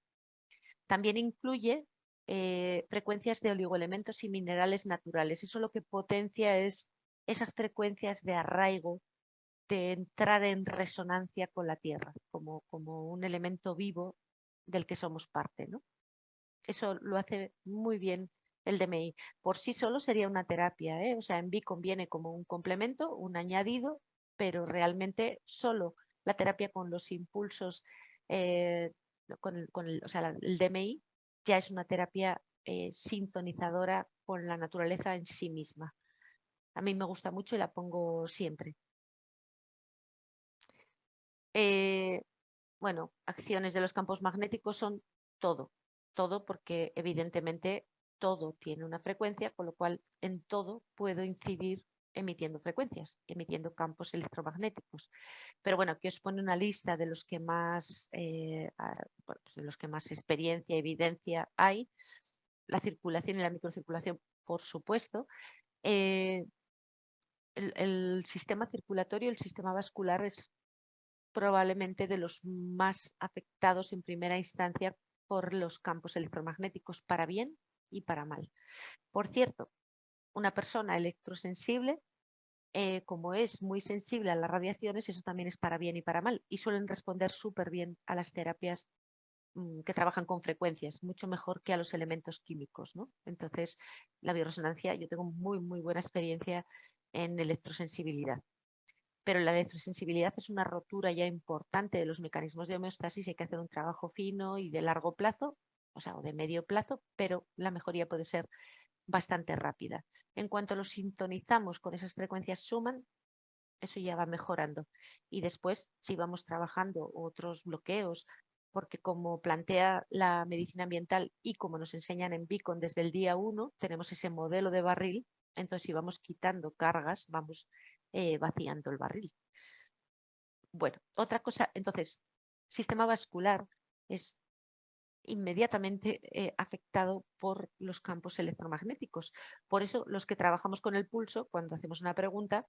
[SPEAKER 1] También incluye frecuencias de oligoelementos y minerales naturales. Eso lo que potencia es esas frecuencias de arraigo, de entrar en resonancia con la Tierra, como un elemento vivo del que somos parte, ¿no? Eso lo hace muy bien el DMI. Por sí solo sería una terapia, ¿eh? O sea, en Beacon viene como un complemento, un añadido, pero realmente solo la terapia con los impulsos, eh, o sea, el DMI ya es una terapia sintonizadora con la naturaleza en sí misma. A mí me gusta mucho y la pongo siempre. Eh, bueno, acciones de los campos magnéticos son todo, todo porque evidentemente todo tiene una frecuencia, con lo cual en todo puedo incidir emitiendo frecuencias, emitiendo campos electromagnéticos. Pero bueno, aquí os pone una lista de los que más, bueno, pues de los que más experiencia, evidencia hay, la circulación y la microcirculación, por supuesto. Eh, el sistema circulatorio, el sistema vascular es probablemente de los más afectados en primera instancia por los campos electromagnéticos, para bien y para mal. Por cierto, una persona electrosensible, como es muy sensible a las radiaciones, eso también es para bien y para mal, y suelen responder súper bien a las terapias que trabajan con frecuencias, mucho mejor que a los elementos químicos, ¿no? Entonces, la bioresonancia, yo tengo muy, muy buena experiencia en electrosensibilidad. Pero la electrosensibilidad es una rotura ya importante de los mecanismos de homeostasis. Hay que hacer un trabajo fino y de largo plazo, o sea, o de medio plazo, pero la mejoría puede ser bastante rápida. En cuanto lo sintonizamos con esas frecuencias Schumann, eso ya va mejorando. Y después, si vamos trabajando otros bloqueos, porque como plantea la medicina ambiental y como nos enseñan en Beacon desde el día 1, tenemos ese modelo de barril, entonces si vamos quitando cargas, vamos vaciando el barril. Bueno, otra cosa, entonces, sistema vascular es inmediatamente afectado por los campos electromagnéticos. Por eso, los que trabajamos con el pulso, cuando hacemos una pregunta,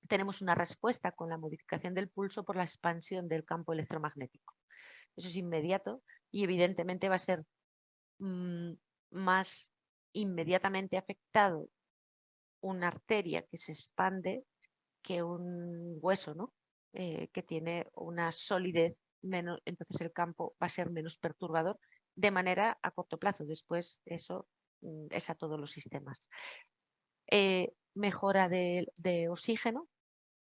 [SPEAKER 1] tenemos una respuesta con la modificación del pulso por la expansión del campo electromagnético. Eso es inmediato y evidentemente va a ser más inmediatamente afectado una arteria que se expande que un hueso, ¿no? Que tiene una solidez menos, entonces el campo va a ser menos perturbador de manera a corto plazo. Después eso es a todos los sistemas. Mejora de oxígeno,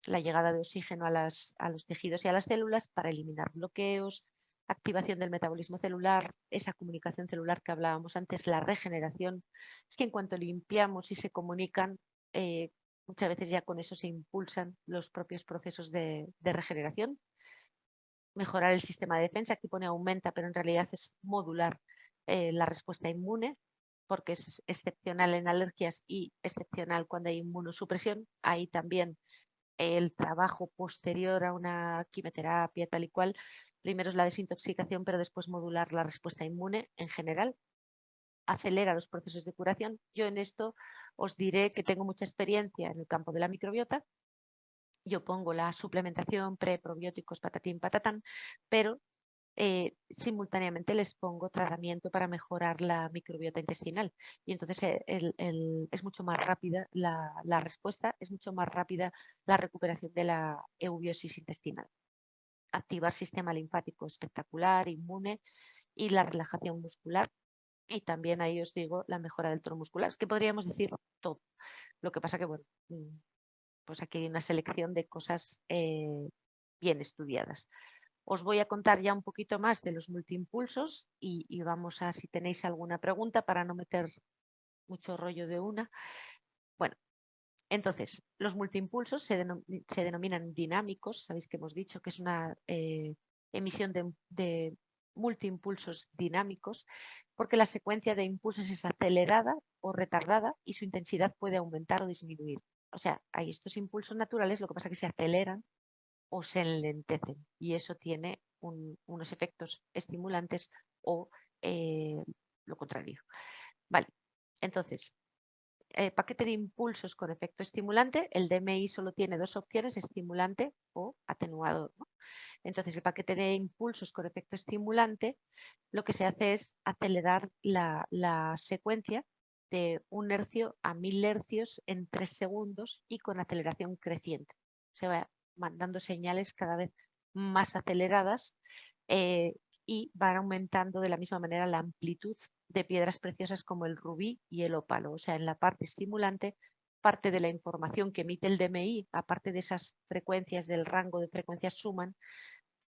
[SPEAKER 1] la llegada de oxígeno a los tejidos y a las células para eliminar bloqueos, activación del metabolismo celular, esa comunicación celular que hablábamos antes, la regeneración. Es que en cuanto limpiamos y se comunican, muchas veces ya con eso se impulsan los propios procesos de regeneración. Mejorar el sistema de defensa, aquí pone aumenta, pero en realidad es modular la respuesta inmune, porque es excepcional en alergias y excepcional cuando hay inmunosupresión. Ahí también el trabajo posterior a una quimioterapia tal y cual, primero es la desintoxicación, pero después modular la respuesta inmune en general, acelera los procesos de curación. Yo en esto os diré que tengo mucha experiencia en el campo de la microbiota. Yo pongo la suplementación, preprobióticos, patatín, patatán, pero simultáneamente les pongo tratamiento para mejorar la microbiota intestinal. Y entonces es mucho más rápida la respuesta, es mucho más rápida la recuperación de la eubiosis intestinal. Activar sistema linfático espectacular, inmune y la relajación muscular. Y también ahí os digo la mejora del tono muscular. Es que podríamos decir todo. Lo que pasa que, bueno, pues aquí hay una selección de cosas bien estudiadas. Os voy a contar ya un poquito más de los multiimpulsos y vamos a si tenéis alguna pregunta para no meter mucho rollo de una. Bueno, entonces, los multiimpulsos se denominan dinámicos. Sabéis que hemos dicho que es una emisión de multiimpulsos dinámicos porque la secuencia de impulsos es acelerada o retardada y su intensidad puede aumentar o disminuir. O sea, hay estos impulsos naturales, lo que pasa es que se aceleran o se enlentecen y eso tiene unos efectos estimulantes o lo contrario. Vale, entonces, paquete de impulsos con efecto estimulante, el DMI solo tiene dos opciones, estimulante o atenuador, ¿no? Entonces, el paquete de impulsos con efecto estimulante, lo que se hace es acelerar la secuencia de 1 hercio a 1000 hercios en 3 segundos y con aceleración creciente. Se va mandando señales cada vez más aceleradas y van aumentando de la misma manera la amplitud de piedras preciosas como el rubí y el ópalo. O sea, en la parte estimulante, parte de la información que emite el DMI, aparte de esas frecuencias del rango de frecuencias Schumann,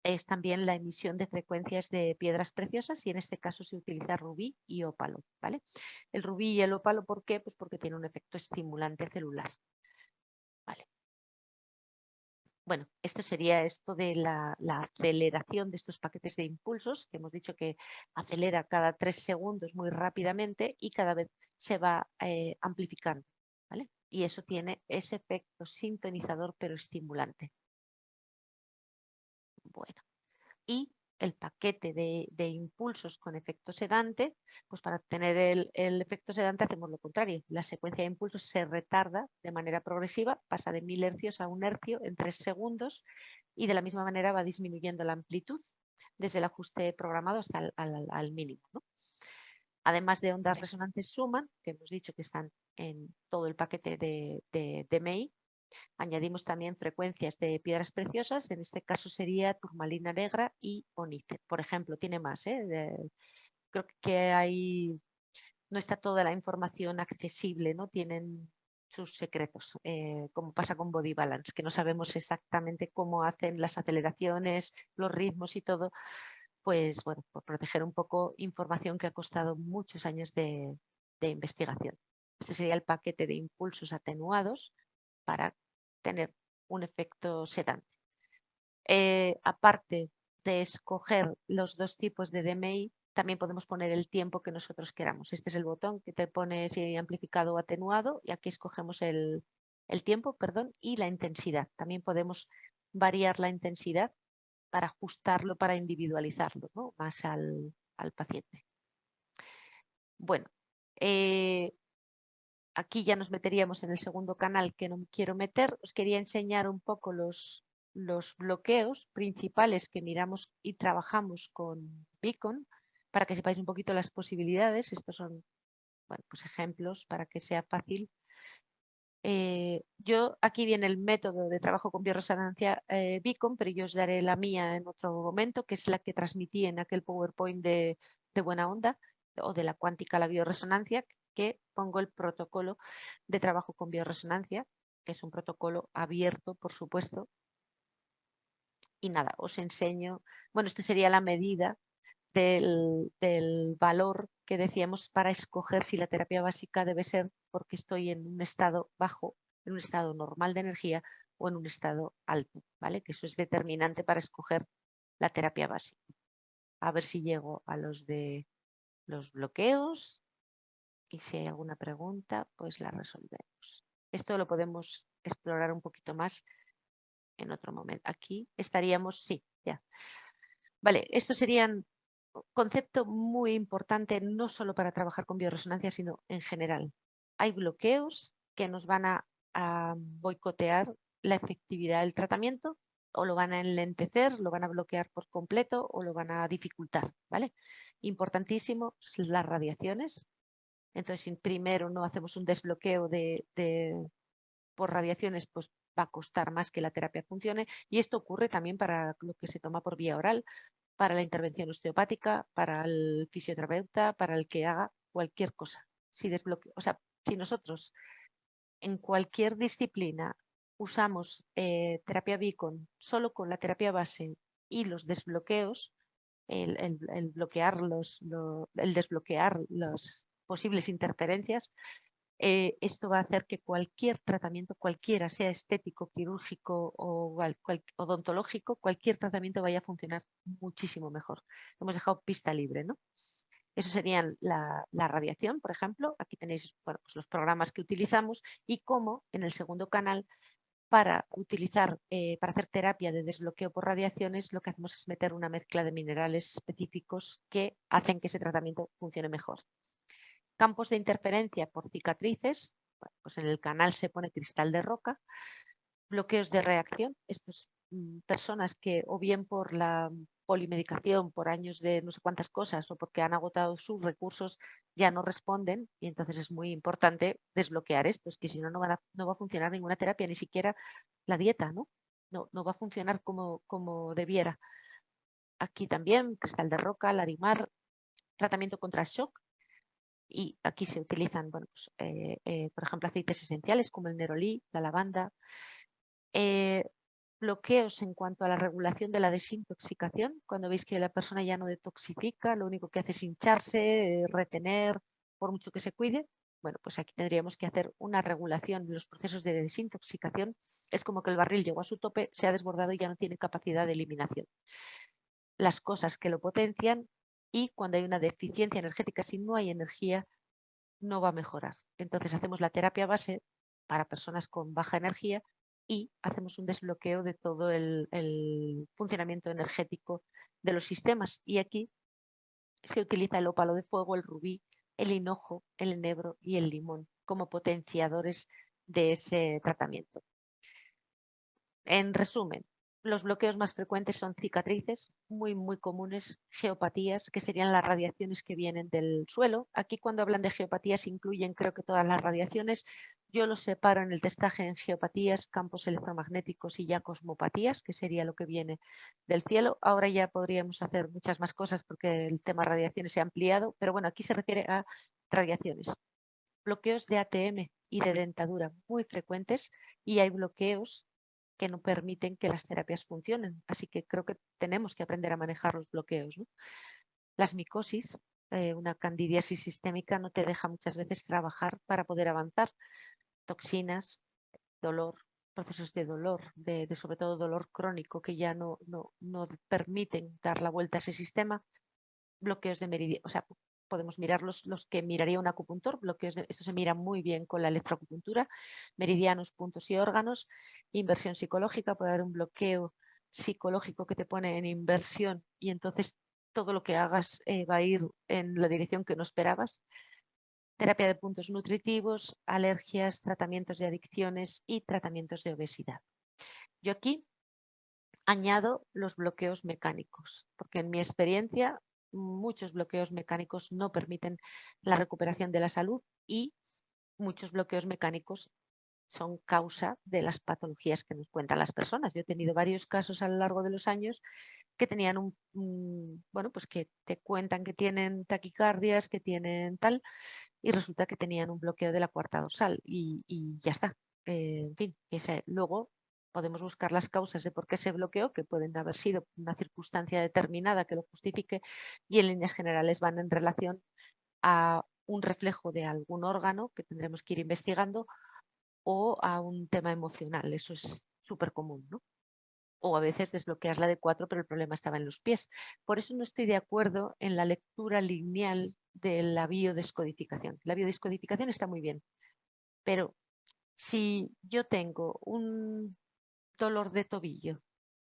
[SPEAKER 1] es también la emisión de frecuencias de piedras preciosas y en este caso se utiliza rubí y ópalo, ¿vale? El rubí y el ópalo, ¿por qué? Pues porque tiene un efecto estimulante celular, ¿vale? Bueno, esto sería esto de la aceleración de estos paquetes de impulsos, que hemos dicho que acelera cada 3 segundos muy rápidamente y cada vez se va amplificando, ¿vale? Y eso tiene ese efecto sintonizador pero estimulante. Bueno, y el paquete de impulsos con efecto sedante, pues para obtener el efecto sedante hacemos lo contrario. La secuencia de impulsos se retarda de manera progresiva, pasa de 1000 hercios a 1 hercio en 3 segundos y de la misma manera va disminuyendo la amplitud desde el ajuste programado hasta al mínimo, ¿no? Además de ondas resonantes Schumann, que hemos dicho que están en todo el paquete de DMI, añadimos también frecuencias de piedras preciosas, en este caso sería turmalina negra y onice. Por ejemplo, tiene más, creo que hay, no está toda la información accesible, ¿no? Tienen sus secretos, como pasa con Body Balance, que no sabemos exactamente cómo hacen las aceleraciones, los ritmos y todo, pues bueno, por proteger un poco información que ha costado muchos años de investigación. Este sería el paquete de impulsos atenuados para tener un efecto sedante. Aparte de escoger los dos tipos de DMI, también podemos poner el tiempo que nosotros queramos. Este es el botón que te pone si amplificado o atenuado y aquí escogemos el tiempo, perdón, y la intensidad. También podemos variar la intensidad para ajustarlo, para individualizarlo, ¿no? Más al paciente. Bueno, aquí ya nos meteríamos en el segundo canal que no quiero meter. Os quería enseñar un poco los los bloqueos principales que miramos y trabajamos con Beacon, para que sepáis un poquito las posibilidades. Estos son, bueno, pues ejemplos para que sea fácil. Aquí viene el método de trabajo con bioresonancia Beacon, pero yo os daré la mía en otro momento, que es la que transmití en aquel PowerPoint de Buena Onda, o de la cuántica a la bioresonancia, que pongo el protocolo de trabajo con bioresonancia, que es un protocolo abierto, por supuesto. Y nada, os enseño, bueno, esta sería la medida del valor que decíamos para escoger si la terapia básica debe ser porque estoy en un estado bajo, en un estado normal de energía o en un estado alto, ¿vale? Que eso es determinante para escoger la terapia básica. A ver si llego a los de los bloqueos y si hay alguna pregunta, pues la resolvemos. Esto lo podemos explorar un poquito más en otro momento. Aquí estaríamos, sí, ya. Vale, estos serían concepto muy importante, no solo para trabajar con bioresonancia, sino en general. Hay bloqueos que nos van a boicotear la efectividad del tratamiento, o lo van a enlentecer, lo van a bloquear por completo o lo van a dificultar, ¿vale? Importantísimo las radiaciones. Entonces, si primero no hacemos un desbloqueo por radiaciones, pues va a costar más que la terapia funcione. Y esto ocurre también para lo que se toma por vía oral, para la intervención osteopática, para el fisioterapeuta, para el que haga cualquier cosa. Si nosotros en cualquier disciplina usamos terapia Beacon solo con la terapia base y los desbloqueos, el desbloquear las posibles interferencias, esto va a hacer que cualquier tratamiento, cualquiera, sea estético, quirúrgico o odontológico, cualquier tratamiento vaya a funcionar muchísimo mejor. Hemos dejado pista libre, ¿no? Eso serían la radiación, por ejemplo. Aquí tenéis, bueno, pues los programas que utilizamos y cómo en el segundo canal para hacer terapia de desbloqueo por radiaciones, lo que hacemos es meter una mezcla de minerales específicos que hacen que ese tratamiento funcione mejor. Campos de interferencia por cicatrices, bueno, pues en el canal se pone cristal de roca. Bloqueos de reacción, estas personas que o bien por la polimedicación, por años de no sé cuántas cosas o porque han agotado sus recursos, ya no responden, y entonces es muy importante desbloquear esto, es que si no, no va a funcionar ninguna terapia, ni siquiera la dieta, ¿no? No va a funcionar como debiera. Aquí también, cristal de roca, larimar, tratamiento contra shock. Y aquí se utilizan, bueno, pues, por ejemplo, aceites esenciales como el nerolí, la lavanda. Bloqueos en cuanto a la regulación de la desintoxicación. Cuando veis que la persona ya no detoxifica, lo único que hace es hincharse, retener, por mucho que se cuide. Bueno, pues aquí tendríamos que hacer una regulación de los procesos de desintoxicación. Es como que el barril llegó a su tope, se ha desbordado y ya no tiene capacidad de eliminación. Las cosas que lo potencian, y cuando hay una deficiencia energética, si no hay energía, no va a mejorar. Entonces hacemos la terapia base para personas con baja energía y hacemos un desbloqueo de todo el funcionamiento energético de los sistemas. Y aquí se utiliza el ópalo de fuego, el rubí, el hinojo, el enebro y el limón como potenciadores de ese tratamiento. En resumen, los bloqueos más frecuentes son cicatrices, muy comunes, geopatías, que serían las radiaciones que vienen del suelo. Aquí cuando hablan de geopatías incluyen, creo que todas las radiaciones. Yo los separo en el testaje en geopatías, campos electromagnéticos y ya cosmopatías, que sería lo que viene del cielo. Ahora ya podríamos hacer muchas más cosas porque el tema radiaciones se ha ampliado, pero bueno, aquí se refiere a radiaciones. Bloqueos de ATM y de dentadura muy frecuentes, y hay bloqueos que no permiten que las terapias funcionen. Así que creo que tenemos que aprender a manejar los bloqueos, ¿no? Las micosis, una candidiasis sistémica no te deja muchas veces trabajar para poder avanzar. Toxinas, dolor, procesos de dolor, de sobre todo dolor crónico que ya no permiten dar la vuelta a ese sistema. Bloqueos de meridiano, o sea, podemos mirar los que miraría un acupuntor, esto se mira muy bien con la electroacupuntura, meridianos, puntos y órganos. Inversión psicológica, puede haber un bloqueo psicológico que te pone en inversión y entonces todo lo que hagas va a ir en la dirección que no esperabas. Terapia de puntos nutritivos, alergias, tratamientos de adicciones y tratamientos de obesidad. Yo aquí añado los bloqueos mecánicos, porque en mi experiencia muchos bloqueos mecánicos no permiten la recuperación de la salud y muchos bloqueos mecánicos son causa de las patologías que nos cuentan las personas. Yo he tenido varios casos a lo largo de los años que tenían bueno, pues que te cuentan que tienen taquicardias, que tienen tal, y resulta que tenían un bloqueo de la cuarta dorsal y ya está. En fin, luego podemos buscar las causas de por qué se bloqueó, que pueden haber sido una circunstancia determinada que lo justifique, y en líneas generales van en relación a un reflejo de algún órgano que tendremos que ir investigando o a un tema emocional. Eso es súper común, ¿no? O a veces desbloqueas la de 4, pero el problema estaba en los pies. Por eso no estoy de acuerdo en la lectura lineal de la biodescodificación. La biodescodificación está muy bien, pero si yo tengo un dolor de tobillo,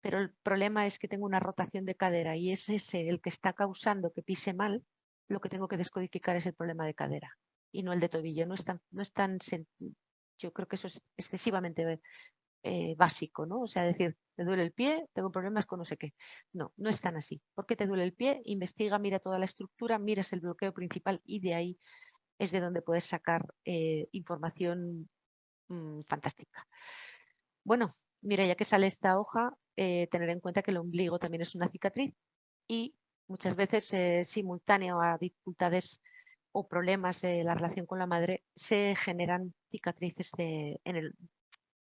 [SPEAKER 1] pero el problema es que tengo una rotación de cadera y es ese el que está causando que pise mal, lo que tengo que descodificar es el problema de cadera y no el de tobillo. Yo creo que eso es excesivamente básico, ¿no? O sea, decir, te duele el pie, tengo problemas con no sé qué. No, no es tan así. ¿Por qué te duele el pie? Investiga, mira toda la estructura, miras el bloqueo principal y de ahí es de donde puedes sacar información fantástica. Bueno, mira, ya que sale esta hoja, tener en cuenta que el ombligo también es una cicatriz y muchas veces simultáneo a dificultades o problemas de la relación con la madre se generan cicatrices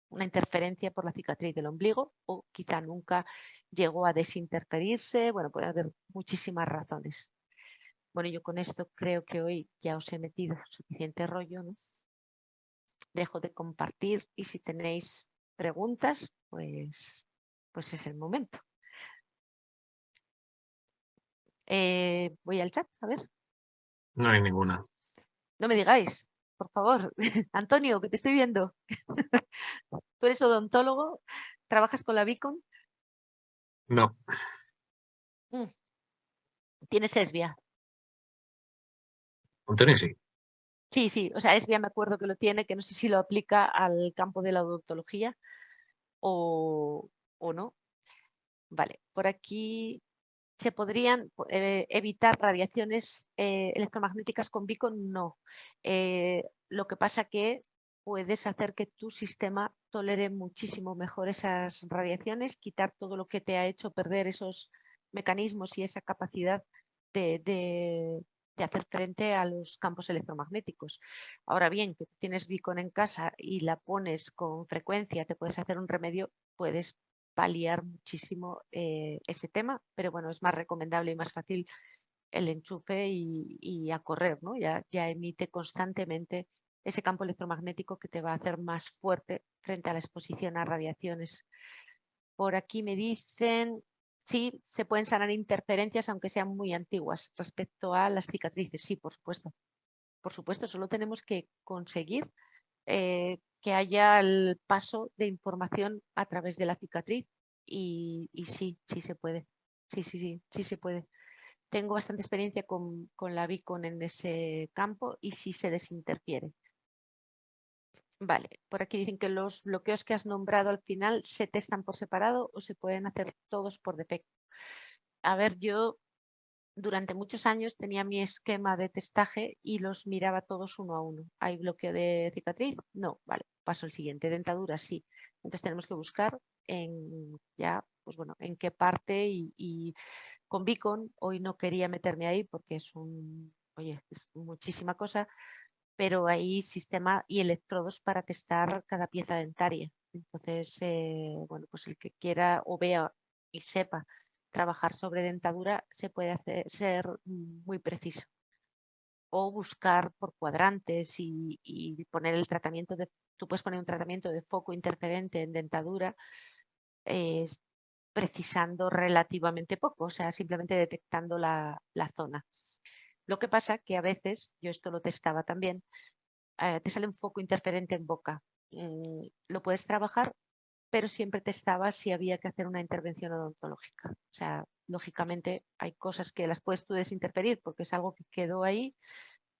[SPEAKER 1] una interferencia por la cicatriz del ombligo o quizá nunca llegó a desinterferirse. Bueno, puede haber muchísimas razones. Bueno, yo con esto creo que hoy ya os he metido suficiente rollo, ¿no? Dejo de compartir y si tenéis preguntas, pues es el momento. Voy al chat, a ver.
[SPEAKER 2] No hay ninguna.
[SPEAKER 1] No me digáis, por favor. Antonio, que te estoy viendo. Tú eres odontólogo, trabajas con la Vicon.
[SPEAKER 2] No.
[SPEAKER 1] Tienes ESBIA.
[SPEAKER 2] Antonio sí.
[SPEAKER 1] Sí, sí, o sea, ESBIA me acuerdo que lo tiene, que no sé si lo aplica al campo de la odontología o, o no. Vale, por aquí se podrían evitar radiaciones electromagnéticas con Beacon, no. Lo que pasa que puedes hacer que tu sistema tolere muchísimo mejor esas radiaciones, quitar todo lo que te ha hecho perder esos mecanismos y esa capacidad de hacer frente a los campos electromagnéticos. Ahora bien, que tienes Beacon en casa y la pones con frecuencia, te puedes hacer un remedio, puedes paliar muchísimo ese tema, pero bueno, es más recomendable y más fácil el enchufe y a correr, ¿no? Ya emite constantemente ese campo electromagnético que te va a hacer más fuerte frente a la exposición a radiaciones. Por aquí me dicen, sí, se pueden sanar interferencias aunque sean muy antiguas respecto a las cicatrices. Sí, por supuesto. Por supuesto, solo tenemos que conseguir que haya el paso de información a través de la cicatriz y sí, sí se puede. Sí se puede. Tengo bastante experiencia con la Vicon en ese campo y sí se les interfiere. Vale, por aquí dicen que los bloqueos que has nombrado al final se testan por separado o se pueden hacer todos por defecto. A ver, yo durante muchos años tenía mi esquema de testaje y los miraba todos uno a uno. ¿Hay bloqueo de cicatriz? No, vale, paso al siguiente. Dentadura, sí. Entonces tenemos que buscar en ya, pues bueno, en qué parte y con Beacon hoy no quería meterme ahí porque oye, es muchísima cosa, pero hay sistema y electrodos para testar cada pieza dentaria. Entonces, bueno, pues el que quiera o vea y sepa trabajar sobre dentadura se puede ser muy preciso. O buscar por cuadrantes y poner el tratamiento tú puedes poner un tratamiento de foco interferente en dentadura precisando relativamente poco, o sea, simplemente detectando la zona. Lo que pasa que a veces, yo esto lo testaba también, te sale un foco interferente en boca. Lo puedes trabajar, pero siempre testaba si había que hacer una intervención odontológica. O sea, lógicamente hay cosas que las puedes tú desinterferir porque es algo que quedó ahí,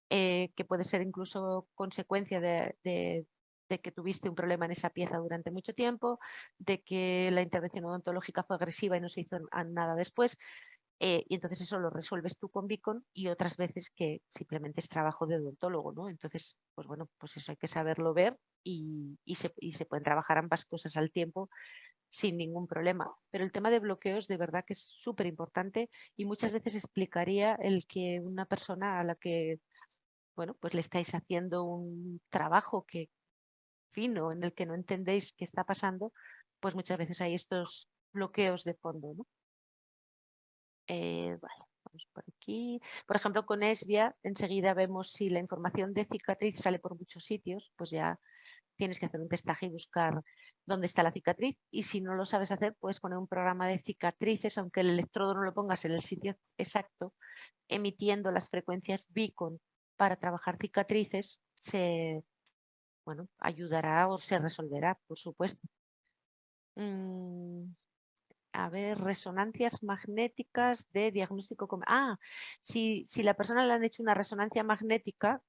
[SPEAKER 1] que puede ser incluso consecuencia de de que tuviste un problema en esa pieza durante mucho tiempo, de que la intervención odontológica fue agresiva y no se hizo nada después. Y entonces eso lo resuelves tú con Beacon, y otras veces que simplemente es trabajo de odontólogo, ¿no? Entonces, pues bueno, pues eso hay que saberlo ver, y se pueden trabajar ambas cosas al tiempo sin ningún problema. Pero el tema de bloqueos de verdad que es súper importante, y muchas veces explicaría el que una persona a la que, bueno, pues le estáis haciendo un trabajo que fino en el que no entendéis qué está pasando, pues muchas veces hay estos bloqueos de fondo, ¿no? Vale, vamos por aquí. Por ejemplo, con Esvia, enseguida vemos si la información de cicatriz sale por muchos sitios, pues ya tienes que hacer un testaje y buscar dónde está la cicatriz. Y si no lo sabes hacer, puedes poner un programa de cicatrices, aunque el electrodo no lo pongas en el sitio exacto, emitiendo las frecuencias Beacon para trabajar cicatrices, bueno, ayudará o se resolverá, por supuesto. A ver, resonancias magnéticas de diagnóstico. Si la persona le han hecho una resonancia magnética,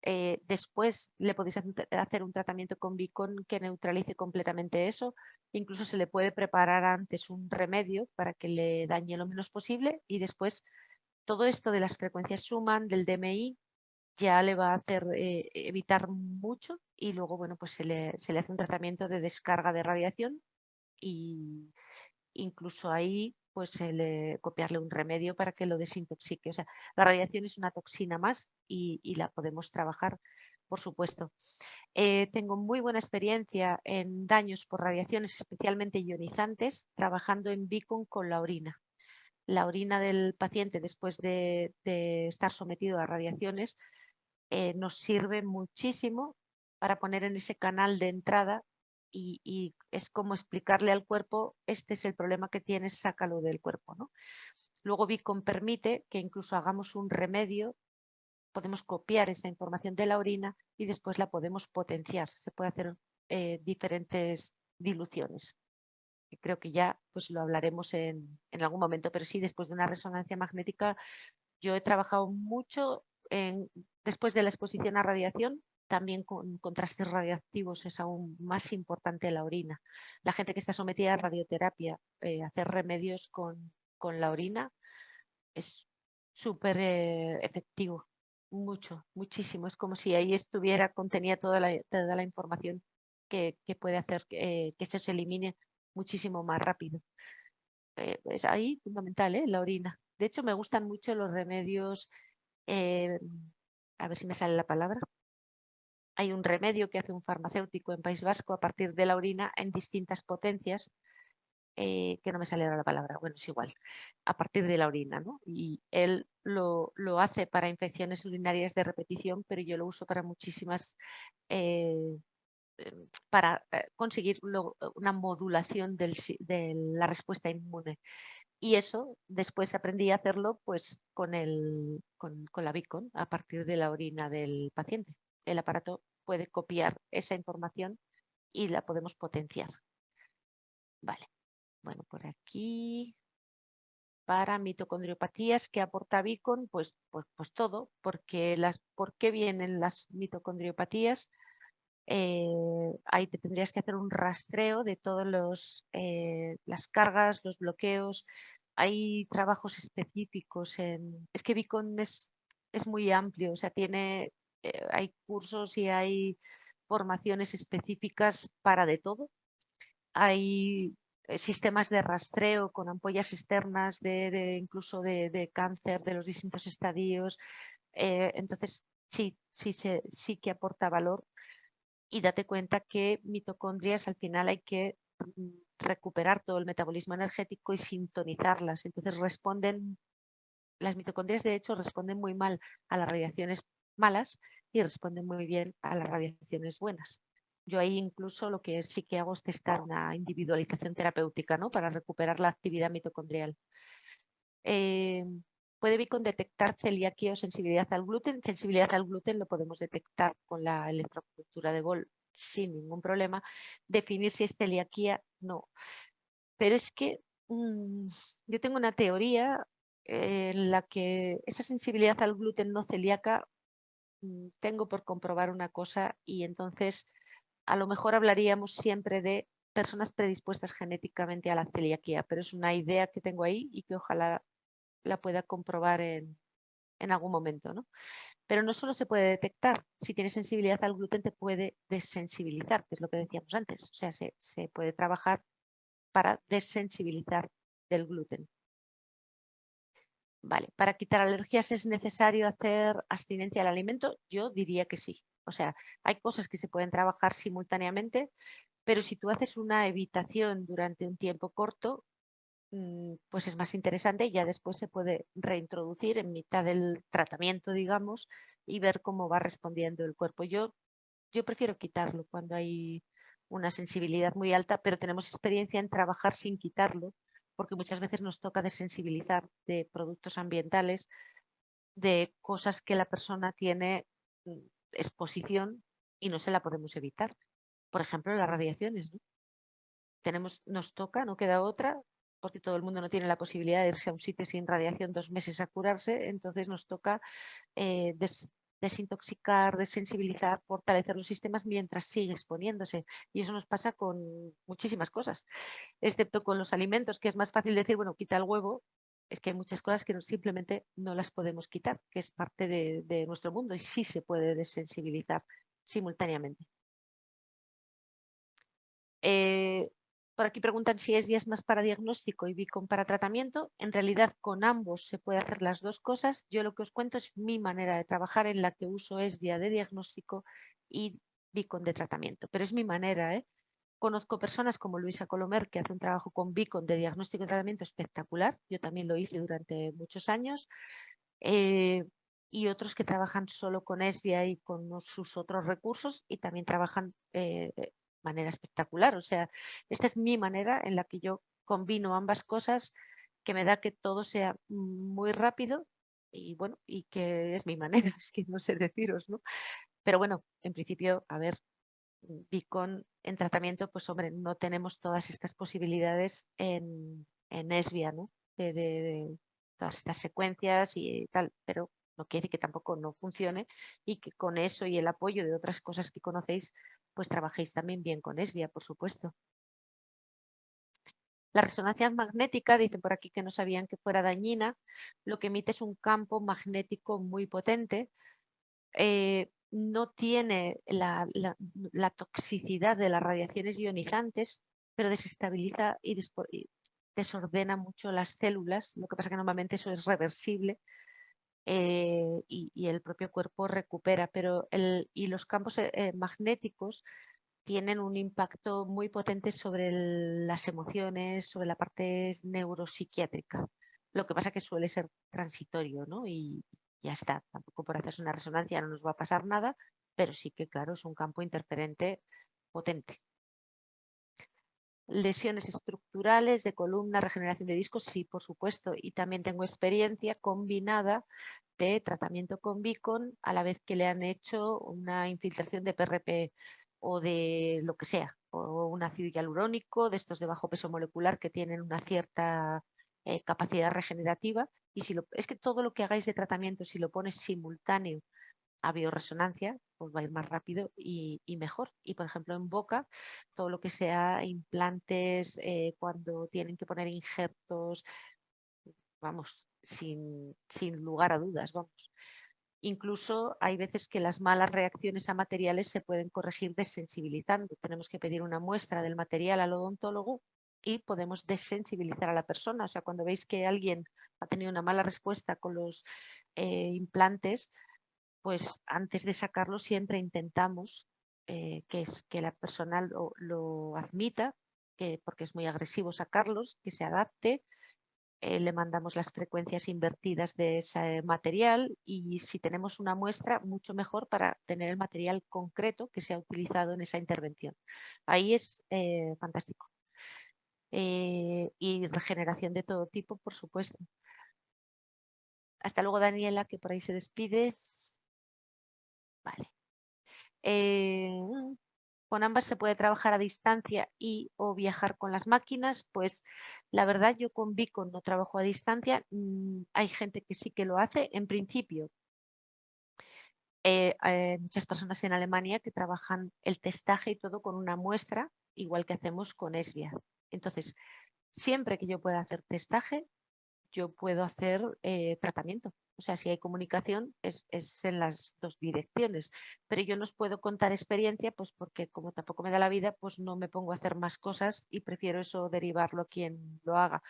[SPEAKER 1] después le podéis hacer un tratamiento con Beacon que neutralice completamente eso. Incluso se le puede preparar antes un remedio para que le dañe lo menos posible, y después todo esto de las frecuencias Schumann, del DMI, ya le va a hacer evitar mucho, y luego, bueno, pues se le hace un tratamiento de descarga de radiación, y incluso ahí pues copiarle un remedio para que lo desintoxique. O sea, la radiación es una toxina más, y la podemos trabajar, por supuesto. Tengo muy buena experiencia en daños por radiaciones, especialmente ionizantes, trabajando en Beacon con la orina. La orina del paciente, después de estar sometido a radiaciones, nos sirve muchísimo para poner en ese canal de entrada, y es como explicarle al cuerpo: este es el problema que tienes, sácalo del cuerpo, ¿no? Luego Beacon permite que incluso hagamos un remedio, podemos copiar esa información de la orina y después la podemos potenciar. Se puede hacer diferentes diluciones, que creo que ya pues lo hablaremos en algún momento, pero sí, después de una resonancia magnética yo he trabajado mucho después de la exposición a radiación. También con contrastes radiactivos es aún más importante la orina. La gente que está sometida a radioterapia, hacer remedios con la orina es súper efectivo. Muchísimo. Es como si ahí contenía toda la información que puede hacer que eso se elimine muchísimo más rápido. Es ahí fundamental, la orina. De hecho, me gustan mucho los remedios, eh, a ver si me sale la palabra. Hay un remedio que hace un farmacéutico en País Vasco a partir de la orina en distintas potencias, que no me sale ahora la palabra, bueno, es igual, a partir de la orina, ¿no? Y él lo hace para infecciones urinarias de repetición, pero yo lo uso para muchísimas, eh, para conseguir una modulación de la respuesta inmune. Y eso después aprendí a hacerlo pues con la Beacon a partir de la orina del paciente. El aparato puede copiar esa información y la podemos potenciar. Vale, bueno, por aquí. Para mitocondriopatías, ¿qué aporta Beacon? Pues todo, porque ¿por qué vienen las mitocondriopatías? Ahí te tendrías que hacer un rastreo de todas las cargas, los bloqueos. Hay trabajos específicos es que Beacon es muy amplio, o sea, hay cursos y hay formaciones específicas para de todo. Hay sistemas de rastreo con ampollas externas incluso de cáncer, de los distintos estadios. Entonces, sí que aporta valor. Y date cuenta que mitocondrias al final hay que recuperar todo el metabolismo energético y sintonizarlas. Entonces las mitocondrias de hecho responden muy mal a las radiaciones malas y responden muy bien a las radiaciones buenas. Yo ahí incluso lo que sí que hago es testar una individualización terapéutica, ¿no? Para recuperar la actividad mitocondrial. ¿Puede Beacon detectar celiaquía o sensibilidad al gluten? Sensibilidad al gluten lo podemos detectar con la electrocultura de Bol sin ningún problema. Definir si es celiaquía, no. Pero es que yo tengo una teoría en la que esa sensibilidad al gluten no celíaca, tengo por comprobar una cosa, y entonces a lo mejor hablaríamos siempre de personas predispuestas genéticamente a la celiaquía, pero es una idea que tengo ahí y que ojalá la pueda comprobar en algún momento, ¿no? Pero no solo se puede detectar, si tienes sensibilidad al gluten te puede desensibilizar, que es lo que decíamos antes, o sea, se puede trabajar para desensibilizar del gluten. Vale, para quitar alergias es necesario hacer abstinencia al alimento, yo diría que sí. O sea, hay cosas que se pueden trabajar simultáneamente, pero si tú haces una evitación durante un tiempo corto, pues es más interesante y ya después se puede reintroducir en mitad del tratamiento, digamos, y ver cómo va respondiendo el cuerpo. Yo prefiero quitarlo cuando hay una sensibilidad muy alta, pero tenemos experiencia en trabajar sin quitarlo, porque muchas veces nos toca desensibilizar de productos ambientales, de cosas que la persona tiene exposición y no se la podemos evitar. Por ejemplo, las radiaciones, ¿no? Nos toca, no queda otra, porque todo el mundo no tiene la posibilidad de irse a un sitio sin radiación 2 meses a curarse, entonces nos toca desintoxicar, desensibilizar, fortalecer los sistemas mientras sigue exponiéndose. Y eso nos pasa con muchísimas cosas, excepto con los alimentos, que es más fácil decir, bueno, quita el huevo. Es que hay muchas cosas que simplemente no las podemos quitar, que es parte de nuestro mundo y sí se puede desensibilizar simultáneamente. Por aquí preguntan si ESBIA es más para diagnóstico y Beacon para tratamiento. En realidad, con ambos se puede hacer las dos cosas. Yo lo que os cuento es mi manera de trabajar en la que uso ESBIA de diagnóstico y Beacon de tratamiento. Pero es mi manera, ¿eh? Conozco personas como Luisa Colomer, que hace un trabajo con Beacon de diagnóstico y tratamiento espectacular. Yo también lo hice durante muchos años. Y otros que trabajan solo con ESBIA y con sus otros recursos y también trabajan de manera espectacular. O sea, esta es mi manera en la que yo combino ambas cosas, que me da que todo sea muy rápido y bueno, y que es mi manera, es que no sé deciros, ¿no? Pero bueno, en principio, a ver, Beacon en tratamiento, pues hombre, no tenemos todas estas posibilidades en ESBIA, ¿no? De todas estas secuencias y tal, pero no quiere decir que tampoco no funcione y que con eso y el apoyo de otras cosas que conocéis, pues trabajéis también bien con ESBIA, por supuesto. La resonancia magnética, dicen por aquí que no sabían que fuera dañina, lo que emite es un campo magnético muy potente. No tiene la toxicidad de las radiaciones ionizantes, pero desestabiliza y desordena mucho las células. Lo que pasa que normalmente eso es reversible y el propio cuerpo recupera, pero los campos magnéticos tienen un impacto muy potente sobre las emociones, sobre la parte neuropsiquiátrica. Lo que pasa que suele ser transitorio, ¿no? Y ya está. Tampoco por hacerse una resonancia no nos va a pasar nada, pero sí que, claro, es un campo interferente potente. Lesiones estructurales de columna, regeneración de discos, sí, por supuesto. Y también tengo experiencia combinada de tratamiento con Beacon a la vez que le han hecho una infiltración de PRP o de lo que sea, o un ácido hialurónico, de estos de bajo peso molecular que tienen una cierta capacidad regenerativa. Y es que todo lo que hagáis de tratamiento, si lo pones simultáneo a bioresonancia, pues va a ir más rápido y mejor. Y por ejemplo en boca, todo lo que sea implantes, cuando tienen que poner injertos, vamos, sin lugar a dudas, vamos. Incluso hay veces que las malas reacciones a materiales se pueden corregir desensibilizando. Tenemos que pedir una muestra del material al odontólogo y podemos desensibilizar a la persona. O sea, cuando veis que alguien ha tenido una mala respuesta con los implantes, pues antes de sacarlo siempre intentamos que la persona lo admita, porque es muy agresivo sacarlos, que se adapte. Le mandamos las frecuencias invertidas de ese material y si tenemos una muestra, mucho mejor para tener el material concreto que se ha utilizado en esa intervención. Ahí es fantástico. Y regeneración de todo tipo, por supuesto. Hasta luego, Daniela, que por ahí se despide. Vale. Con ambas se puede trabajar a distancia y o viajar con las máquinas, pues la verdad yo con Beacon no trabajo a distancia, hay gente que sí que lo hace. En principio, muchas personas en Alemania que trabajan el testaje y todo con una muestra, igual que hacemos con ESBIA. Entonces, siempre que yo pueda hacer testaje, yo puedo hacer tratamiento. O sea, si hay comunicación es en las dos direcciones. Pero yo no os puedo contar experiencia, pues porque como tampoco me da la vida, pues no me pongo a hacer más cosas y prefiero eso derivarlo a quien lo haga.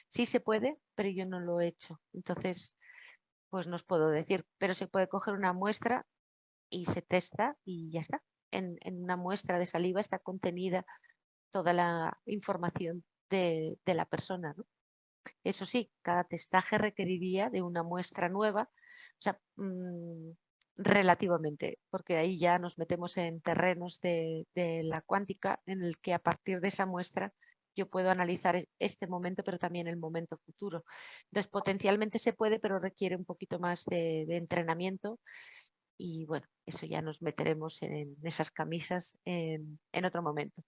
[SPEAKER 1] Sí se puede, pero yo no lo he hecho. Entonces, pues no os puedo decir. Pero se puede coger una muestra y se testa y ya está. En una muestra de saliva está contenida toda la información de la persona, ¿no? Eso sí, cada testaje requeriría de una muestra nueva, o sea, relativamente, porque ahí ya nos metemos en terrenos de la cuántica en el que a partir de esa muestra yo puedo analizar este momento, pero también el momento futuro. Entonces, potencialmente se puede, pero requiere un poquito más de entrenamiento y bueno, eso ya nos meteremos en esas camisas en otro momento.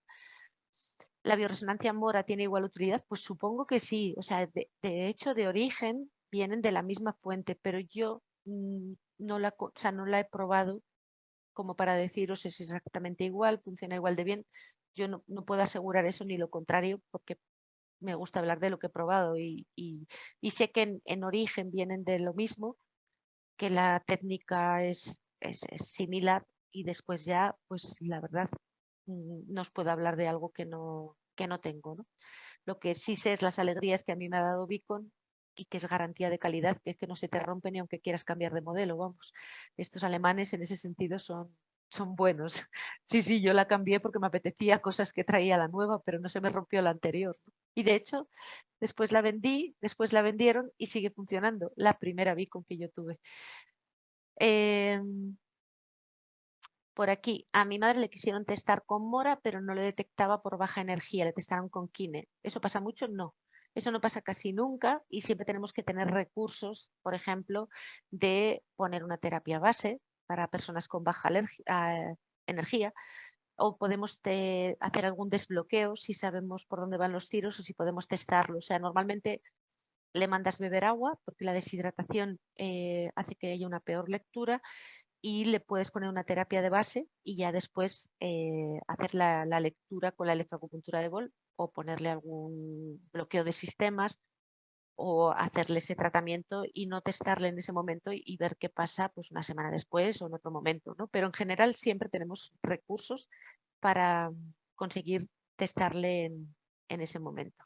[SPEAKER 1] ¿La bioresonancia mora tiene igual utilidad? Pues supongo que sí. O sea, de hecho, de origen vienen de la misma fuente, pero yo o sea, no la he probado como para deciros es exactamente igual, funciona igual de bien. Yo no puedo asegurar eso ni lo contrario porque me gusta hablar de lo que he probado y sé que en origen vienen de lo mismo, que la técnica es similar y después ya, pues la verdad, no os puedo hablar de algo que no tengo, ¿no? Lo que sí sé es las alegrías que a mí me ha dado Beacon y que es garantía de calidad, que es que no se te rompe ni aunque quieras cambiar de modelo, vamos. Estos alemanes en ese sentido son buenos. Sí, sí, yo la cambié porque me apetecía cosas que traía la nueva, pero no se me rompió la anterior, ¿no? Y de hecho, después la vendí, después la vendieron y sigue funcionando, la primera Beacon que yo tuve. Em, por aquí, a mi madre le quisieron testar con Mora, pero no le detectaba por baja energía, le testaron con Kine. ¿Eso pasa mucho? No. Eso no pasa casi nunca y siempre tenemos que tener recursos, por ejemplo, de poner una terapia base para personas con baja energía o podemos hacer algún desbloqueo si sabemos por dónde van los tiros o si podemos testarlo. O sea, normalmente le mandas beber agua porque la deshidratación hace que haya una peor lectura y le puedes poner una terapia de base y ya después hacer la lectura con la electroacupuntura de Bol o ponerle algún bloqueo de sistemas o hacerle ese tratamiento y no testarle en ese momento y ver qué pasa pues una semana después o en otro momento, ¿no? Pero en general siempre tenemos recursos para conseguir testarle en ese momento.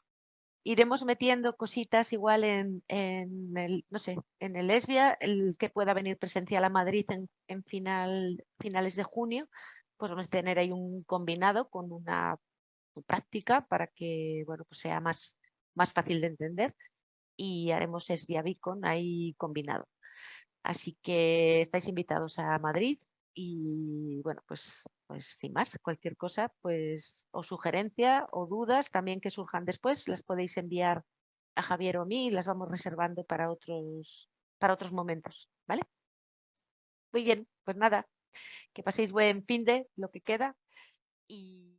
[SPEAKER 1] Iremos metiendo cositas igual en el, no sé, en el ESBIA, el que pueda venir presencial a Madrid en finales de junio, pues vamos a tener ahí un combinado con una práctica para que, bueno, pues sea más fácil de entender y haremos ESBIA Beacon ahí combinado. Así que estáis invitados a Madrid y bueno, pues sin más, cualquier cosa, pues o sugerencia o dudas también que surjan después, las podéis enviar a Javier o a mí y las vamos reservando para otros momentos, ¿vale? Muy bien, pues nada, que paséis buen fin de lo que queda y